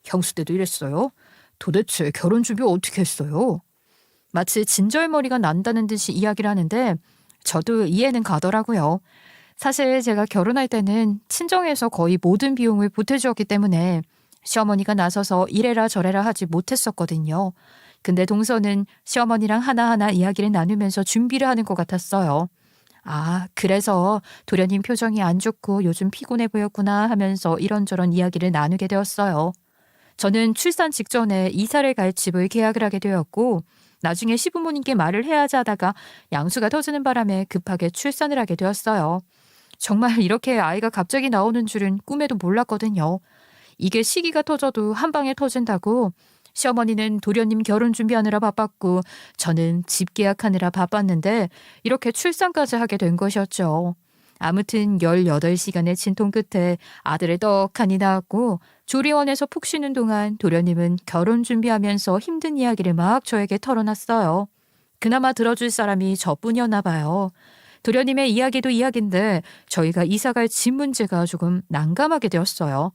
형수 때도 이랬어요. 도대체 결혼 준비 어떻게 했어요? 마치 진절머리가 난다는 듯이 이야기를 하는데 저도 이해는 가더라고요. 사실 제가 결혼할 때는 친정에서 거의 모든 비용을 보태주었기 때문에 시어머니가 나서서 이래라 저래라 하지 못했었거든요. 근데 동서는 시어머니랑 하나하나 이야기를 나누면서 준비를 하는 것 같았어요. 아, 그래서 도련님 표정이 안 좋고 요즘 피곤해 보였구나 하면서 이런저런 이야기를 나누게 되었어요. 저는 출산 직전에 이사를 갈 집을 계약을 하게 되었고 나중에 시부모님께 말을 해야지 하다가 양수가 터지는 바람에 급하게 출산을 하게 되었어요. 정말 이렇게 아이가 갑자기 나오는 줄은 꿈에도 몰랐거든요. 이게 시기가 터져도 한 방에 터진다고 시어머니는 도련님 결혼 준비하느라 바빴고 저는 집 계약하느라 바빴는데 이렇게 출산까지 하게 된 것이었죠. 아무튼 18시간의 진통 끝에 아들을 떡하니 낳았고 조리원에서 푹 쉬는 동안 도련님은 결혼 준비하면서 힘든 이야기를 막 저에게 털어놨어요. 그나마 들어줄 사람이 저뿐이었나 봐요. 도련님의 이야기도 이야기인데 저희가 이사갈 집 문제가 조금 난감하게 되었어요.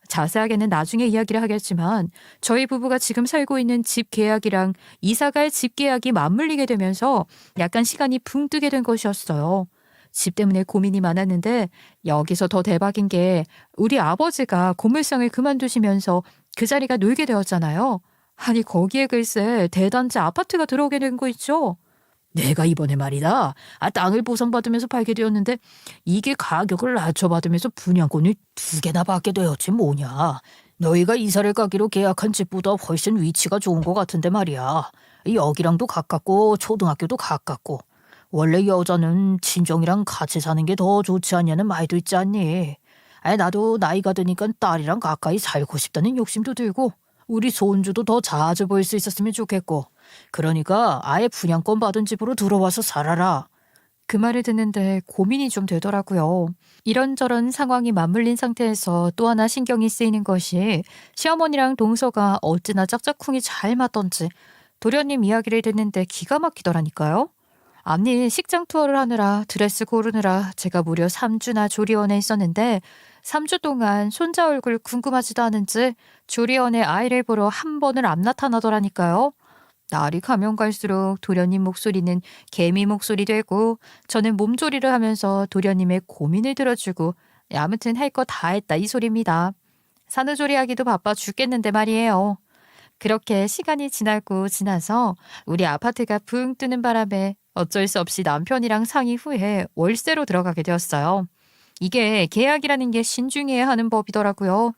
자세하게는 나중에 이야기를 하겠지만 저희 부부가 지금 살고 있는 집 계약이랑 이사갈 집 계약이 맞물리게 되면서 약간 시간이 붕 뜨게 된 것이었어요. 집 때문에 고민이 많았는데 여기서 더 대박인 게 우리 아버지가 고물상을 그만두시면서 그 자리가 놀게 되었잖아요. 아니 거기에 글쎄 대단지 아파트가 들어오게 된 거 있죠. 내가 이번에 말이다. 땅을 보상받으면서 팔게 되었는데 이게 가격을 낮춰받으면서 분양권을 2개나 받게 되었지 뭐냐. 너희가 이사를 가기로 계약한 집보다 훨씬 위치가 좋은 것 같은데 말이야. 여기랑도 가깝고 초등학교도 가깝고. 원래 여자는 친정이랑 같이 사는 게 더 좋지 않냐는 말도 있지 않니. 나도 나이가 드니까 딸이랑 가까이 살고 싶다는 욕심도 들고 우리 손주도 더 자주 볼 수 있었으면 좋겠고. 그러니까 아예 분양권 받은 집으로 들어와서 살아라. 그 말을 듣는데 고민이 좀 되더라고요. 이런저런 상황이 맞물린 상태에서 또 하나 신경이 쓰이는 것이 시어머니랑 동서가 어찌나 짝짝꿍이 잘 맞던지 도련님 이야기를 듣는데 기가 막히더라니까요. 아니 식장 투어를 하느라 드레스 고르느라 제가 무려 3주나 조리원에 있었는데 3주 동안 손자 얼굴 궁금하지도 않은지 조리원에 아이를 보러 한 번을 안 나타나더라니까요. 날이 가면 갈수록 도련님 목소리는 개미 목소리 되고 저는 몸조리를 하면서 도련님의 고민을 들어주고 아무튼 할 거 다 했다 이 소리입니다. 산후조리하기도 바빠 죽겠는데 말이에요. 그렇게 시간이 지나고 지나서 우리 아파트가 붕 뜨는 바람에 어쩔 수 없이 남편이랑 상의 후에 월세로 들어가게 되었어요. 이게 계약이라는 게 신중해야 하는 법이더라고요.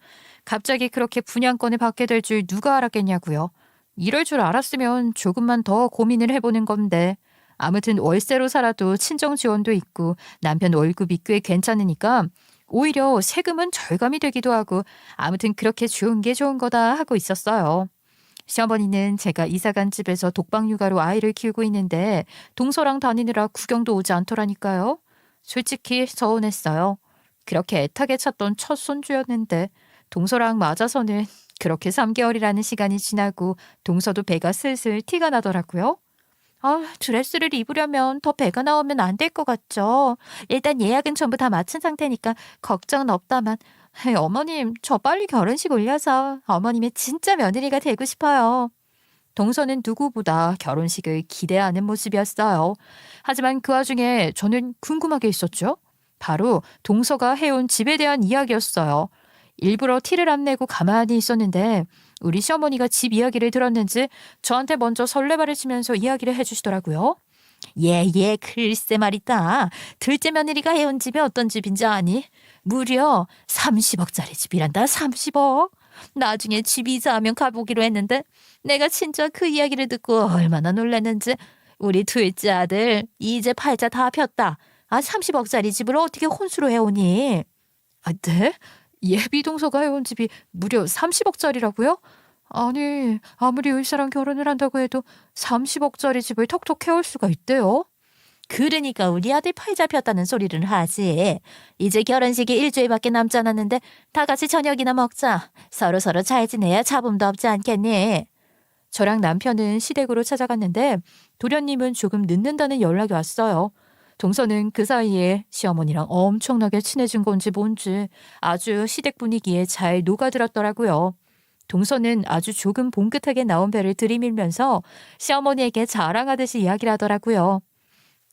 갑자기 그렇게 분양권을 받게 될 줄 누가 알았겠냐고요. 이럴 줄 알았으면 조금만 더 고민을 해보는 건데 아무튼 월세로 살아도 친정 지원도 있고 남편 월급이 꽤 괜찮으니까 오히려 세금은 절감이 되기도 하고 아무튼 그렇게 좋은 게 좋은 거다 하고 있었어요. 시어머니는 제가 이사간 집에서 독방 육아로 아이를 키우고 있는데 동서랑 다니느라 구경도 오지 않더라니까요. 솔직히 서운했어요. 그렇게 애타게 찾던 첫 손주였는데 동서랑 맞아서는 그렇게 3개월이라는 시간이 지나고 동서도 배가 슬슬 티가 나더라고요. 드레스를 입으려면 더 배가 나오면 안 될 것 같죠. 일단 예약은 전부 다 마친 상태니까 걱정은 없다만 어머님 저 빨리 결혼식 올려서 어머님의 진짜 며느리가 되고 싶어요. 동서는 누구보다 결혼식을 기대하는 모습이었어요. 하지만 그 와중에 저는 궁금하게 있었죠. 바로 동서가 해온 집에 대한 이야기였어요. 일부러 티를 안 내고 가만히 있었는데 우리 시어머니가 집 이야기를 들었는지 저한테 먼저 설레발을 치면서 이야기를 해주시더라고요. 예, 글쎄 말이다. 둘째 며느리가 해온 집이 어떤 집인지 아니? 무려 30억짜리 집이란다. 30억. 나중에 집 이사하면 가보기로 했는데 내가 진짜 그 이야기를 듣고 얼마나 놀랐는지 우리 둘째 아들 이제 팔자 다 폈다. 30억짜리 집을 어떻게 혼수로 해오니? 네? 예비 동서가 해온 집이 무려 30억짜리라고요? 아니, 아무리 의사랑 결혼을 한다고 해도 30억짜리 집을 턱턱 해올 수가 있대요. 그러니까 우리 아들 팔 잡혔다는 소리를 하지. 이제 결혼식이 일주일밖에 남지 않았는데 다 같이 저녁이나 먹자. 서로서로 잘 지내야 잡음도 없지 않겠니? 저랑 남편은 시댁으로 찾아갔는데 도련님은 조금 늦는다는 연락이 왔어요. 동서는 그 사이에 시어머니랑 엄청나게 친해진 건지 뭔지 아주 시댁 분위기에 잘 녹아들었더라고요. 동서는 아주 조금 봉긋하게 나온 배를 들이밀면서 시어머니에게 자랑하듯이 이야기를 하더라고요.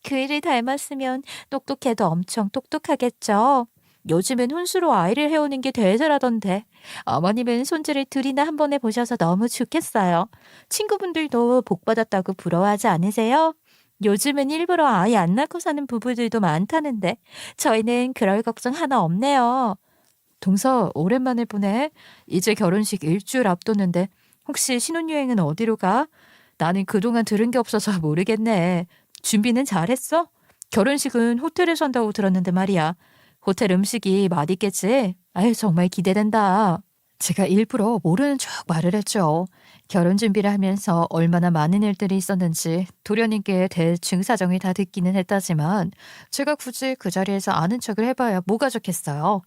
그이를 닮았으면 똑똑해도 엄청 똑똑하겠죠. 요즘은 혼수로 아이를 해오는 게 대세라던데 어머님은 손주를 둘이나 한 번에 보셔서 너무 좋겠어요. 친구분들도 복받았다고 부러워하지 않으세요? 요즘은 일부러 아이 안 낳고 사는 부부들도 많다는데 저희는 그럴 걱정 하나 없네요. 동서 오랜만에 보네. 이제 결혼식 일주일 앞뒀는데 혹시 신혼여행은 어디로 가? 나는 그동안 들은 게 없어서 모르겠네. 준비는 잘했어? 결혼식은 호텔에서 한다고 들었는데 말이야. 호텔 음식이 맛있겠지? 아유, 정말 기대된다. 제가 일부러 모르는 척 말을 했죠. 결혼 준비를 하면서 얼마나 많은 일들이 있었는지 도련님께 대충 사정을 다 듣기는 했다지만 제가 굳이 그 자리에서 아는 척을 해봐야 뭐가 좋겠어요.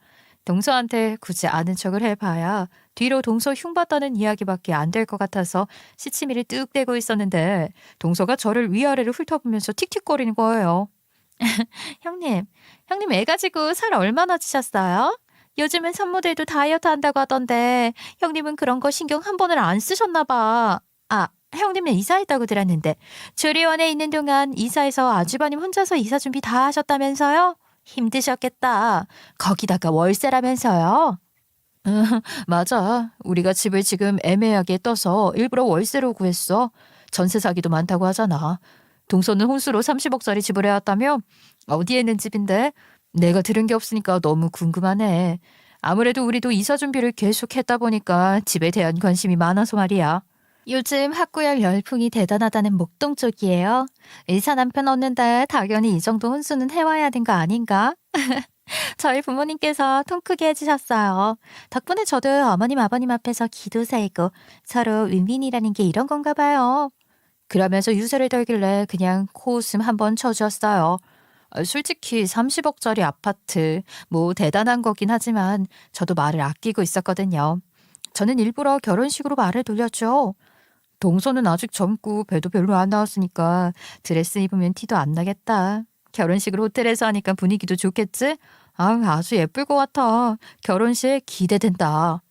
동서한테 굳이 아는 척을 해봐야 뒤로 동서 흉봤다는 이야기밖에 안 될 것 같아서 시치미를 뚝 떼고 있었는데 동서가 저를 위아래로 훑어보면서 틱틱거리는 거예요. 형님 애 가지고 살 얼마나 찌셨어요? 요즘은 산모들도 다이어트 한다고 하던데 형님은 그런 거 신경 한 번을 안 쓰셨나 봐. 아, 형님은 이사했다고 들었는데 조리원에 있는 동안 이사해서 아주버님 혼자서 이사 준비 다 하셨다면서요? 힘드셨겠다. 거기다가 월세라면서요? 맞아. 우리가 집을 지금 애매하게 떠서 일부러 월세로 구했어. 전세 사기도 많다고 하잖아. 동서는 혼수로 30억짜리 집을 해왔다며? 어디에 있는 집인데? 내가 들은 게 없으니까 너무 궁금하네. 아무래도 우리도 이사 준비를 계속 했다 보니까 집에 대한 관심이 많아서 말이야. 요즘 학구열 열풍이 대단하다는 목동 쪽이에요. 의사 남편 얻는데 당연히 이 정도 혼수는 해와야 하는 거 아닌가? 저희 부모님께서 통 크게 해주셨어요. 덕분에 저도 어머님 아버님 앞에서 기도 세고 서로 윈윈이라는 게 이런 건가 봐요. 그러면서 유세를 떨길래 그냥 코웃음 한번 쳐주었어요. 솔직히 30억짜리 아파트, 뭐 대단한 거긴 하지만 저도 말을 아끼고 있었거든요. 저는 일부러 결혼식으로 말을 돌렸죠. 동서는 아직 젊고 배도 별로 안 나왔으니까 드레스 입으면 티도 안 나겠다. 결혼식을 호텔에서 하니까 분위기도 좋겠지? 아주 예쁠 것 같아. 결혼식 기대된다.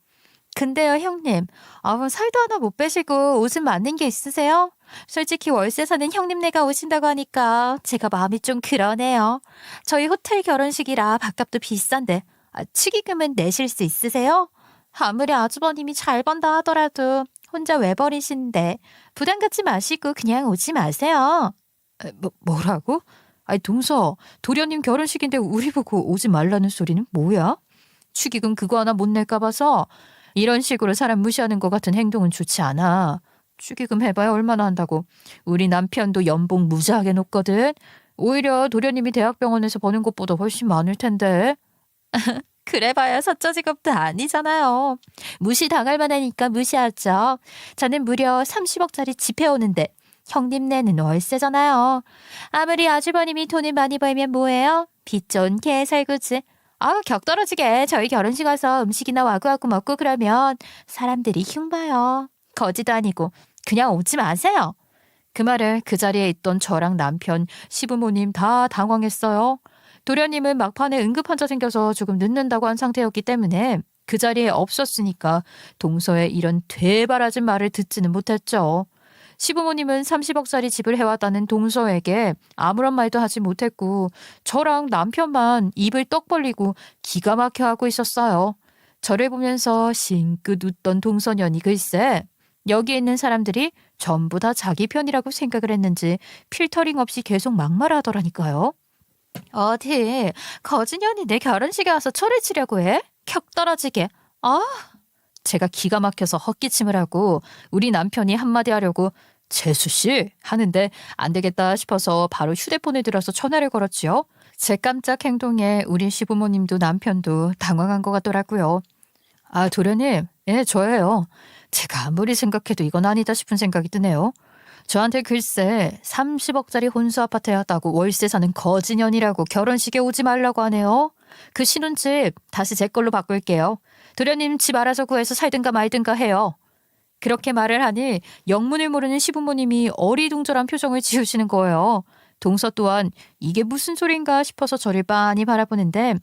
근데요, 형님. 살도 하나 못 빼시고 옷은 맞는 게 있으세요? 솔직히 월세 사는 형님네가 오신다고 하니까 제가 마음이 좀 그러네요. 저희 호텔 결혼식이라 밥값도 비싼데 축의금은 내실 수 있으세요? 아무리 아주버님이 잘 번다 하더라도 혼자 외벌이신데 부담 갖지 마시고 그냥 오지 마세요. 뭐라고? 동서, 도련님 결혼식인데 우리 보고 오지 말라는 소리는 뭐야? 축의금 그거 하나 못 낼까 봐서 이런 식으로 사람 무시하는 것 같은 행동은 좋지 않아. 축의금 해봐야 얼마나 한다고. 우리 남편도 연봉 무지하게 높거든. 오히려 도련님이 대학병원에서 버는 것보다 훨씬 많을 텐데. 그래봐야 사저 직업도 아니잖아요. 무시당할 만하니까 무시하죠. 저는 무려 30억짜리 집 해오는데 형님네는 월세잖아요. 아무리 아주버님이 돈을 많이 벌면 뭐해요? 빚 좋은 개살구지. 격떨어지게 저희 결혼식 와서 음식이나 와구와구 먹고 그러면 사람들이 흉봐요. 거지도 아니고 그냥 오지 마세요. 그 말에 그 자리에 있던 저랑 남편, 시부모님 다 당황했어요. 도련님은 막판에 응급환자 생겨서 조금 늦는다고 한 상태였기 때문에 그 자리에 없었으니까 동서의 이런 되바라진 말을 듣지는 못했죠. 시부모님은 30억짜리 집을 해왔다는 동서에게 아무런 말도 하지 못했고 저랑 남편만 입을 떡 벌리고 기가 막혀 하고 있었어요. 저를 보면서 싱긋 웃던 동서년이 글쎄 여기 있는 사람들이 전부 다 자기 편이라고 생각을 했는지 필터링 없이 계속 막말하더라니까요. 어디 거진년이 내 결혼식에 와서 초를 치려고 해? 격 떨어지게. 제가 기가 막혀서 헛기침을 하고 우리 남편이 한마디 하려고 재수 씨 하는데 안 되겠다 싶어서 바로 휴대폰을 들어서 전화를 걸었지요. 제 깜짝 행동에 우리 시부모님도 남편도 당황한 것 같더라고요. 아, 도련님. 예, 저예요. 제가 아무리 생각해도 이건 아니다 싶은 생각이 드네요. 저한테 글쎄 30억짜리 혼수 아파트였다고 월세 사는 거지년이라고 결혼식에 오지 말라고 하네요. 그 신혼집 다시 제 걸로 바꿀게요. 도련님 집 알아서 구해서 살든가 말든가 해요. 그렇게 말을 하니 영문을 모르는 시부모님이 어리둥절한 표정을 지으시는 거예요. 동서 또한 이게 무슨 소린가 싶어서 저를 빤히 바라보는데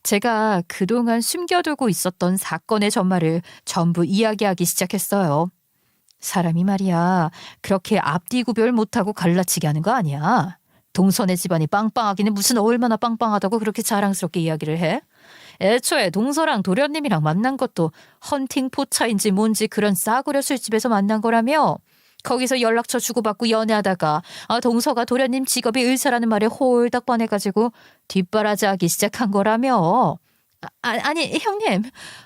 제가 그동안 숨겨두고 있었던 사건의 전말을 전부 이야기하기 시작했어요. 사람이 말이야 그렇게 앞뒤 구별 못하고 갈라치기 하는 거 아니야. 동선의 집안이 빵빵하기는 무슨 얼마나 빵빵하다고 그렇게 자랑스럽게 이야기를 해? 애초에 동서랑 도련님이랑 만난 것도 헌팅 포차인지 뭔지 그런 싸구려 술집에서 만난 거라며. 거기서 연락처 주고받고 연애하다가 동서가 도련님 직업이 의사라는 말에 홀딱 반해가지고 뒷바라지하기 시작한 거라며. 아니 형님,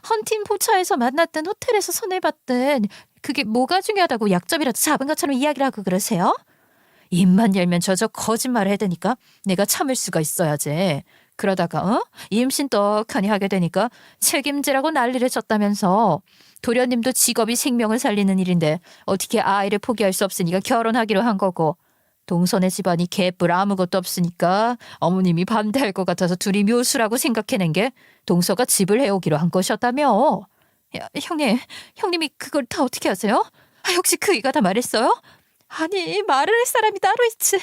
헌팅 포차에서 만났든 호텔에서 손을 봤든 그게 뭐가 중요하다고 약점이라도 잡은 것처럼 이야기를 하고 그러세요? 입만 열면 저저 거짓말을 해대니까 내가 참을 수가 있어야지. 그러다가 임신 떡하니 하게 되니까 책임지라고 난리를 쳤다면서. 도련님도 직업이 생명을 살리는 일인데 어떻게 아이를 포기할 수 없으니까 결혼하기로 한 거고, 동선의 집안이 개뿔 아무것도 없으니까 어머님이 반대할 것 같아서 둘이 묘수라고 생각해낸 게 동서가 집을 해오기로 한 것이었다며. 야, 형님이 그걸 다 어떻게 아세요? 혹시 그이가 다 말했어요? 아니 말을 할 사람이 따로 있지.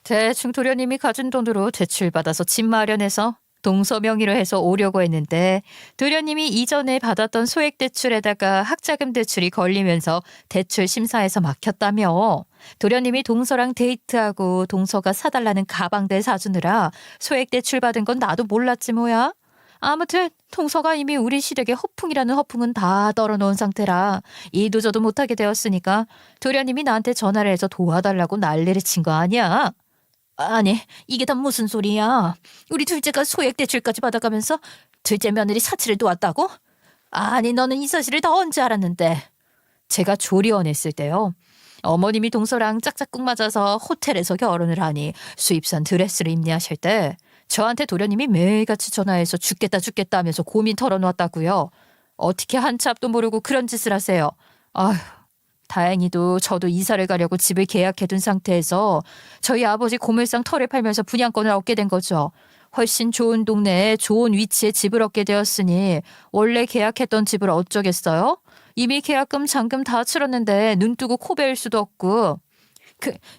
대충 도련님이 가진 돈으로 대출받아서 집 마련해서 동서 명의로 해서 오려고 했는데 도련님이 이전에 받았던 소액대출에다가 학자금 대출이 걸리면서 대출 심사에서 막혔다며. 도련님이 동서랑 데이트하고 동서가 사달라는 가방들 사주느라 소액대출 받은 건 나도 몰랐지 뭐야. 아무튼 동서가 이미 우리 시댁에 허풍이라는 허풍은 다 떨어놓은 상태라 이도저도 못하게 되었으니까 도련님이 나한테 전화를 해서 도와달라고 난리를 친 거 아니야. 아니 이게 다 무슨 소리야. 우리 둘째가 소액대출까지 받아가면서 둘째 며느리 사치를 도왔다고? 아니 너는 이 사실을 다 언제 알았는데. 제가 조리원했을 때요. 어머님이 동서랑 짝짝꿍 맞아서 호텔에서 결혼을 하니 수입산 드레스를 입니 하실 때 저한테 도련님이 매일같이 전화해서 죽겠다 하면서 고민 털어놓았다고요. 어떻게 한치 앞도 모르고 그런 짓을 하세요. 아휴, 다행히도 저도 이사를 가려고 집을 계약해둔 상태에서 저희 아버지 고물상 털을 팔면서 분양권을 얻게 된 거죠. 훨씬 좋은 동네에 좋은 위치에 집을 얻게 되었으니 원래 계약했던 집을 어쩌겠어요? 이미 계약금 잔금 다 치렀는데 눈 뜨고 코 베일 수도 없고.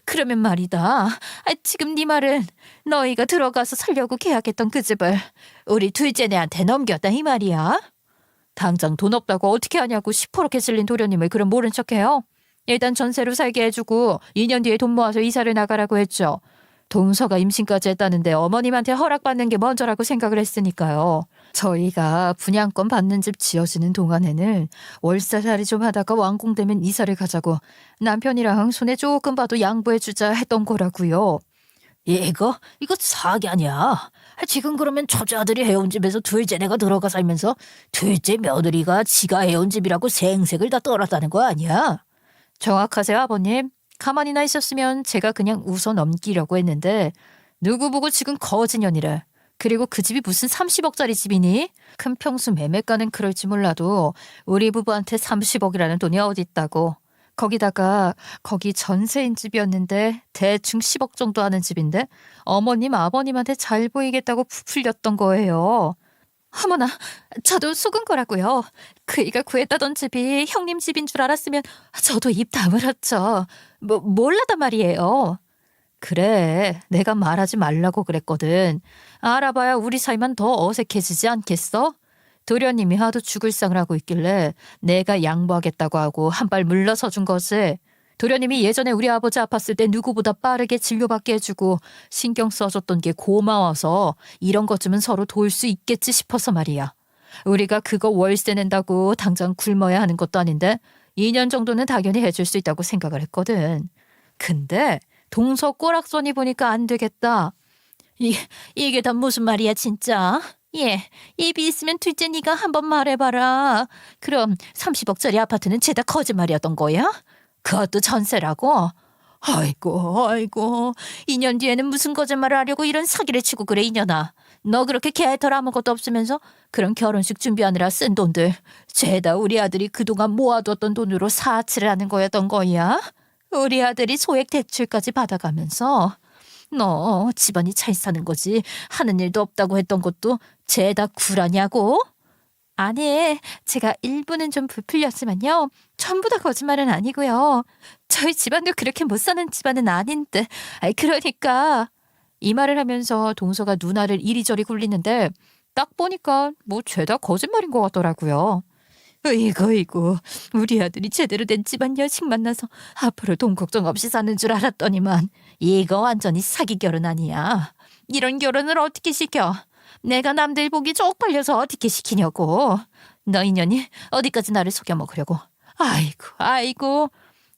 그러면 말이다. 지금 네 말은 너희가 들어가서 살려고 계약했던 그 집을 우리 둘째네한테 넘겼다 이 말이야? 당장 돈 없다고 어떻게 하냐고 시퍼렇게 질린 도련님을 그럼 모른 척해요? 일단 전세로 살게 해주고 2년 뒤에 돈 모아서 이사를 나가라고 했죠. 동서가 임신까지 했다는데 어머님한테 허락받는 게 먼저라고 생각을 했으니까요. 저희가 분양권 받는 집 지어지는 동안에는 월세살이 좀 하다가 완공되면 이사를 가자고 남편이랑 손에 조금 봐도 양보해주자 했던 거라고요. 이거 사기 아니야. 지금 그러면 처자들이 해온 집에서 둘째네가 들어가 살면서 둘째 며느리가 지가 해온 집이라고 생색을 다 떨었다는 거 아니야? 정확하세요 아버님. 가만히나 있었으면 제가 그냥 웃어 넘기려고 했는데 누구 보고 지금 거지년이래. 그리고 그 집이 무슨 30억짜리 집이니? 큰 평수 매매가는 그럴지 몰라도 우리 부부한테 30억이라는 돈이 어디 있다고. 거기다가 거기 전세인 집이었는데 대충 10억 정도 하는 집인데 어머님 아버님한테 잘 보이겠다고 부풀렸던 거예요. 어머나, 저도 속은 거라고요. 그이가 구했다던 집이 형님 집인 줄 알았으면 저도 입 다물었죠. 몰라단 말이에요. 그래, 내가 말하지 말라고 그랬거든. 알아봐야 우리 사이만 더 어색해지지 않겠어? 도련님이 하도 죽을 상을 하고 있길래 내가 양보하겠다고 하고 한 발 물러서 준 거지. 도련님이 예전에 우리 아버지 아팠을 때 누구보다 빠르게 진료받게 해주고 신경 써줬던 게 고마워서 이런 것쯤은 서로 도울 수 있겠지 싶어서 말이야. 우리가 그거 월세 낸다고 당장 굶어야 하는 것도 아닌데 2년 정도는 당연히 해줄 수 있다고 생각을 했거든. 근데 동서 꼬락서니 보니까 안 되겠다. 이게 다 무슨 말이야 진짜? 입이 있으면 둘째 네가 한번 말해봐라. 그럼 30억짜리 아파트는 죄다 거짓말이었던 거야? 그것도 전세라고? 아이고, 2년 뒤에는 무슨 거짓말을 하려고 이런 사기를 치고 그래, 이년아. 너 그렇게 개털 아무것도 없으면서 그런 결혼식 준비하느라 쓴 돈들 죄다 우리 아들이 그동안 모아뒀던 돈으로 사치를 하는 거였던 거야? 우리 아들이 소액 대출까지 받아가면서 너 집안이 잘 사는 거지 하는 일도 없다고 했던 것도 죄다 구라냐고? 아니, 제가 일부는 좀 부풀렸지만요. 전부 다 거짓말은 아니고요. 저희 집안도 그렇게 못 사는 집안은 아닌데. 그러니까 이 말을 하면서 동서가 누나를 이리저리 굴리는데 딱 보니까 뭐 죄다 거짓말인 것 같더라고요. 이고 우리 아들이 제대로 된 집안 여식 만나서 앞으로 돈 걱정 없이 사는 줄 알았더니만 이거 완전히 사기 결혼 아니야. 이런 결혼을 어떻게 시켜? 내가 남들 보기 쪽팔려서 어떻게 시키냐고. 너 인연이 어디까지 나를 속여 먹으려고. 아이고.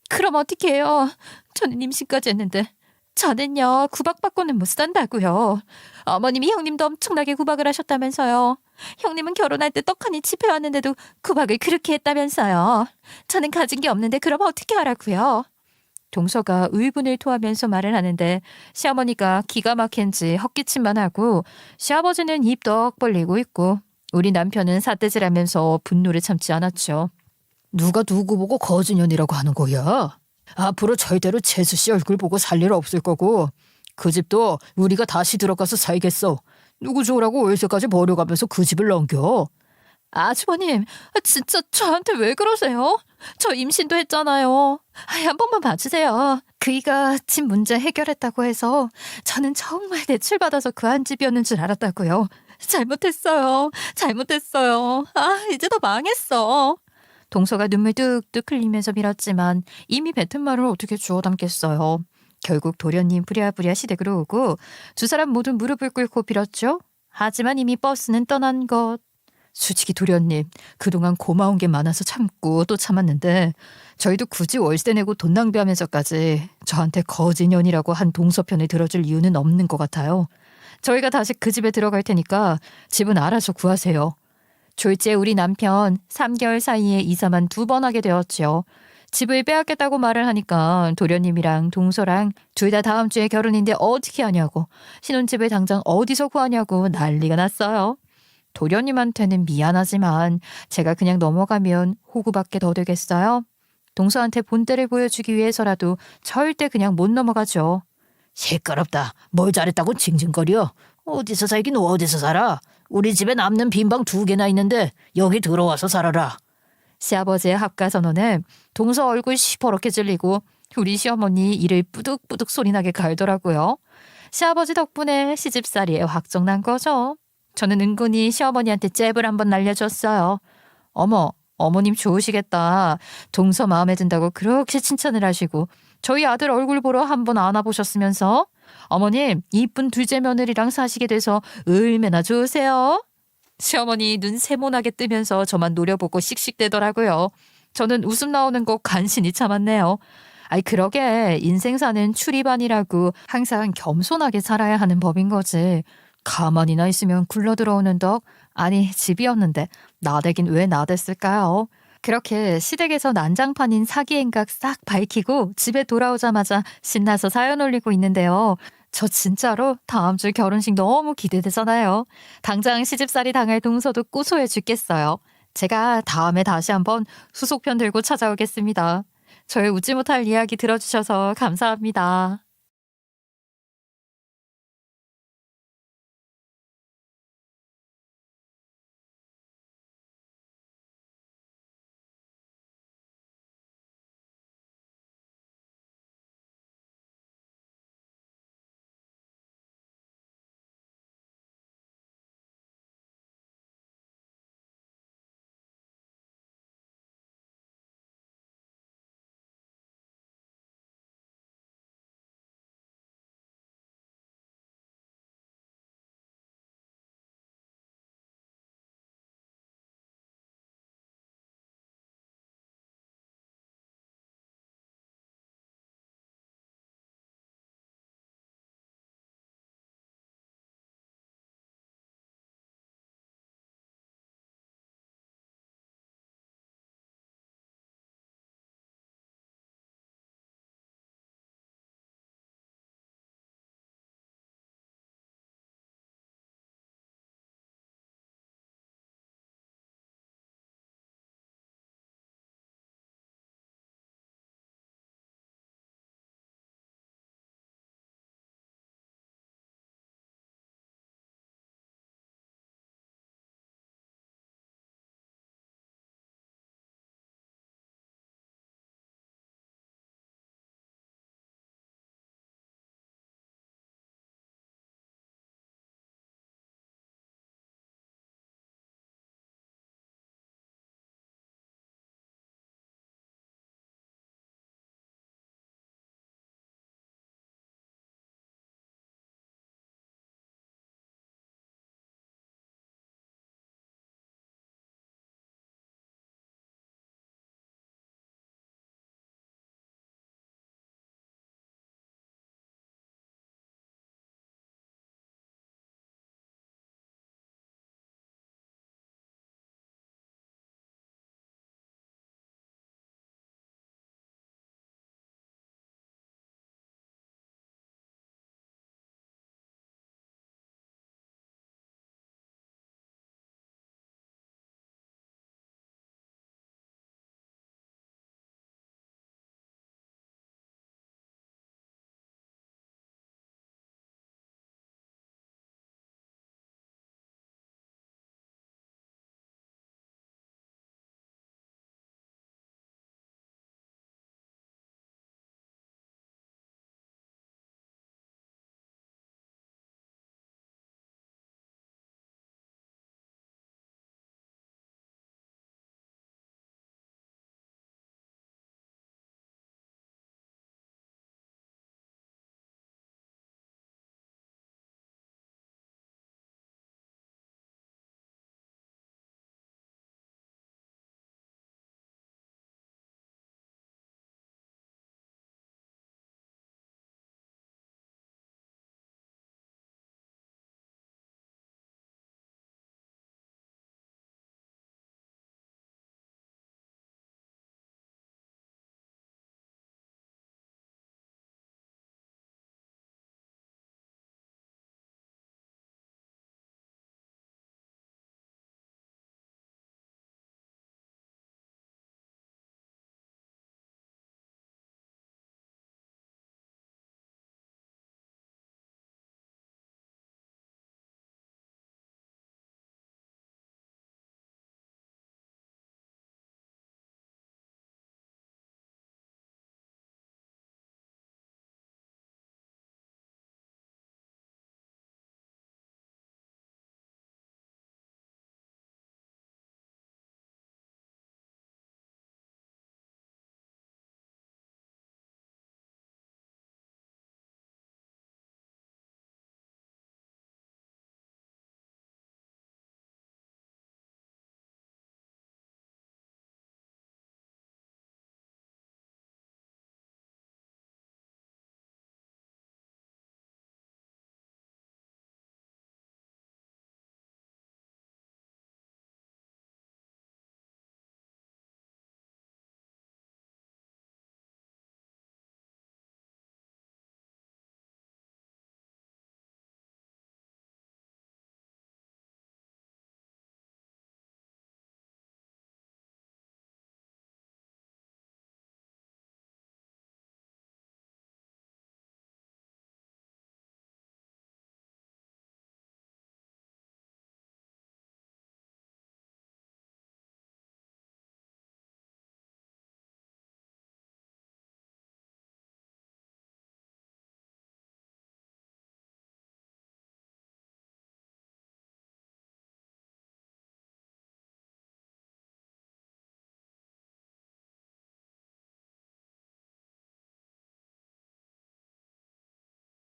그럼 어떻게 해요? 저는 임신까지 했는데 저는요 구박받고는 못 산다고요. 어머님이 형님도 엄청나게 구박을 하셨다면서요. 형님은 결혼할 때 떡하니 집해왔는데도 구박을 그렇게 했다면서요. 저는 가진 게 없는데 그럼 어떻게 하라고요? 동서가 의분을 토하면서 말을 하는데 시어머니가 기가 막힌지 헛기침만 하고 시아버지는 입 떡 벌리고 있고 우리 남편은 삿대질하면서 분노를 참지 않았죠. 누가 누구 보고 거지년이라고 하는 거야? 앞으로 절대로 재수 씨 얼굴 보고 살 일 없을 거고 그 집도 우리가 다시 들어가서 살겠어. 누구 좋으라고 월세까지 버려가면서 그 집을 넘겨. 아주버님, 진짜 저한테 왜 그러세요? 저 임신도 했잖아요. 한 번만 봐주세요. 그이가 집 문제 해결했다고 해서 저는 정말 대출받아서 그 한 집이었는 줄 알았다고요. 잘못했어요. 이제 다 망했어. 동서가 눈물 뚝뚝 흘리면서 밀었지만 이미 뱉은 말을 어떻게 주워 담겠어요. 결국 도련님 부랴부랴 시댁으로 오고 두 사람 모두 무릎을 꿇고 빌었죠. 하지만 이미 버스는 떠난 것. 솔직히 도련님 그동안 고마운 게 많아서 참고 또 참았는데 저희도 굳이 월세 내고 돈 낭비하면서까지 저한테 거지년이라고 한 동서 편을 들어줄 이유는 없는 것 같아요. 저희가 다시 그 집에 들어갈 테니까 집은 알아서 구하세요. 졸지에 우리 남편 3개월 사이에 이사만 2번 하게 되었죠. 집을 빼앗겠다고 말을 하니까 도련님이랑 동서랑 둘 다 다음 주에 결혼인데 어떻게 하냐고 신혼집을 당장 어디서 구하냐고 난리가 났어요. 도련님한테는 미안하지만 제가 그냥 넘어가면 호구밖에 더 되겠어요. 동서한테 본때를 보여주기 위해서라도 절대 그냥 못 넘어가죠. 시끄럽다. 뭘 잘했다고 징징거려. 어디서 살긴 어디서 살아. 우리 집에 남는 빈방 2개나 있는데 여기 들어와서 살아라. 시아버지의 합가선언에 동서 얼굴 시퍼렇게 질리고 우리 시어머니 이를 뿌득뿌득 소리나게 갈더라고요. 시아버지 덕분에 시집살이에 확정난 거죠. 저는 은근히 시어머니한테 잽을 한번 날려줬어요. 어머, 어머님 좋으시겠다. 동서 마음에 든다고 그렇게 칭찬을 하시고 저희 아들 얼굴 보러 한번 안아보셨으면서 어머님 이쁜 둘째 며느리랑 사시게 돼서 얼마나 좋으세요? 시어머니 눈 세모나게 뜨면서 저만 노려보고 씩씩대더라고요. 저는 웃음 나오는 거 간신히 참았네요. 그러게 인생사는 출입안이라고 항상 겸손하게 살아야 하는 법인 거지. 가만히나 있으면 굴러들어오는 덕. 아니 집이었는데 나대긴 왜 나댔을까요? 그렇게 시댁에서 난장판인 사기 행각 싹 밝히고 집에 돌아오자마자 신나서 사연 올리고 있는데요. 저 진짜로 다음 주 결혼식 너무 기대되잖아요. 당장 시집살이 당할 동서도 고소해 죽겠어요. 제가 다음에 다시 한번 후속편 들고 찾아오겠습니다. 저의 웃지 못할 이야기 들어주셔서 감사합니다.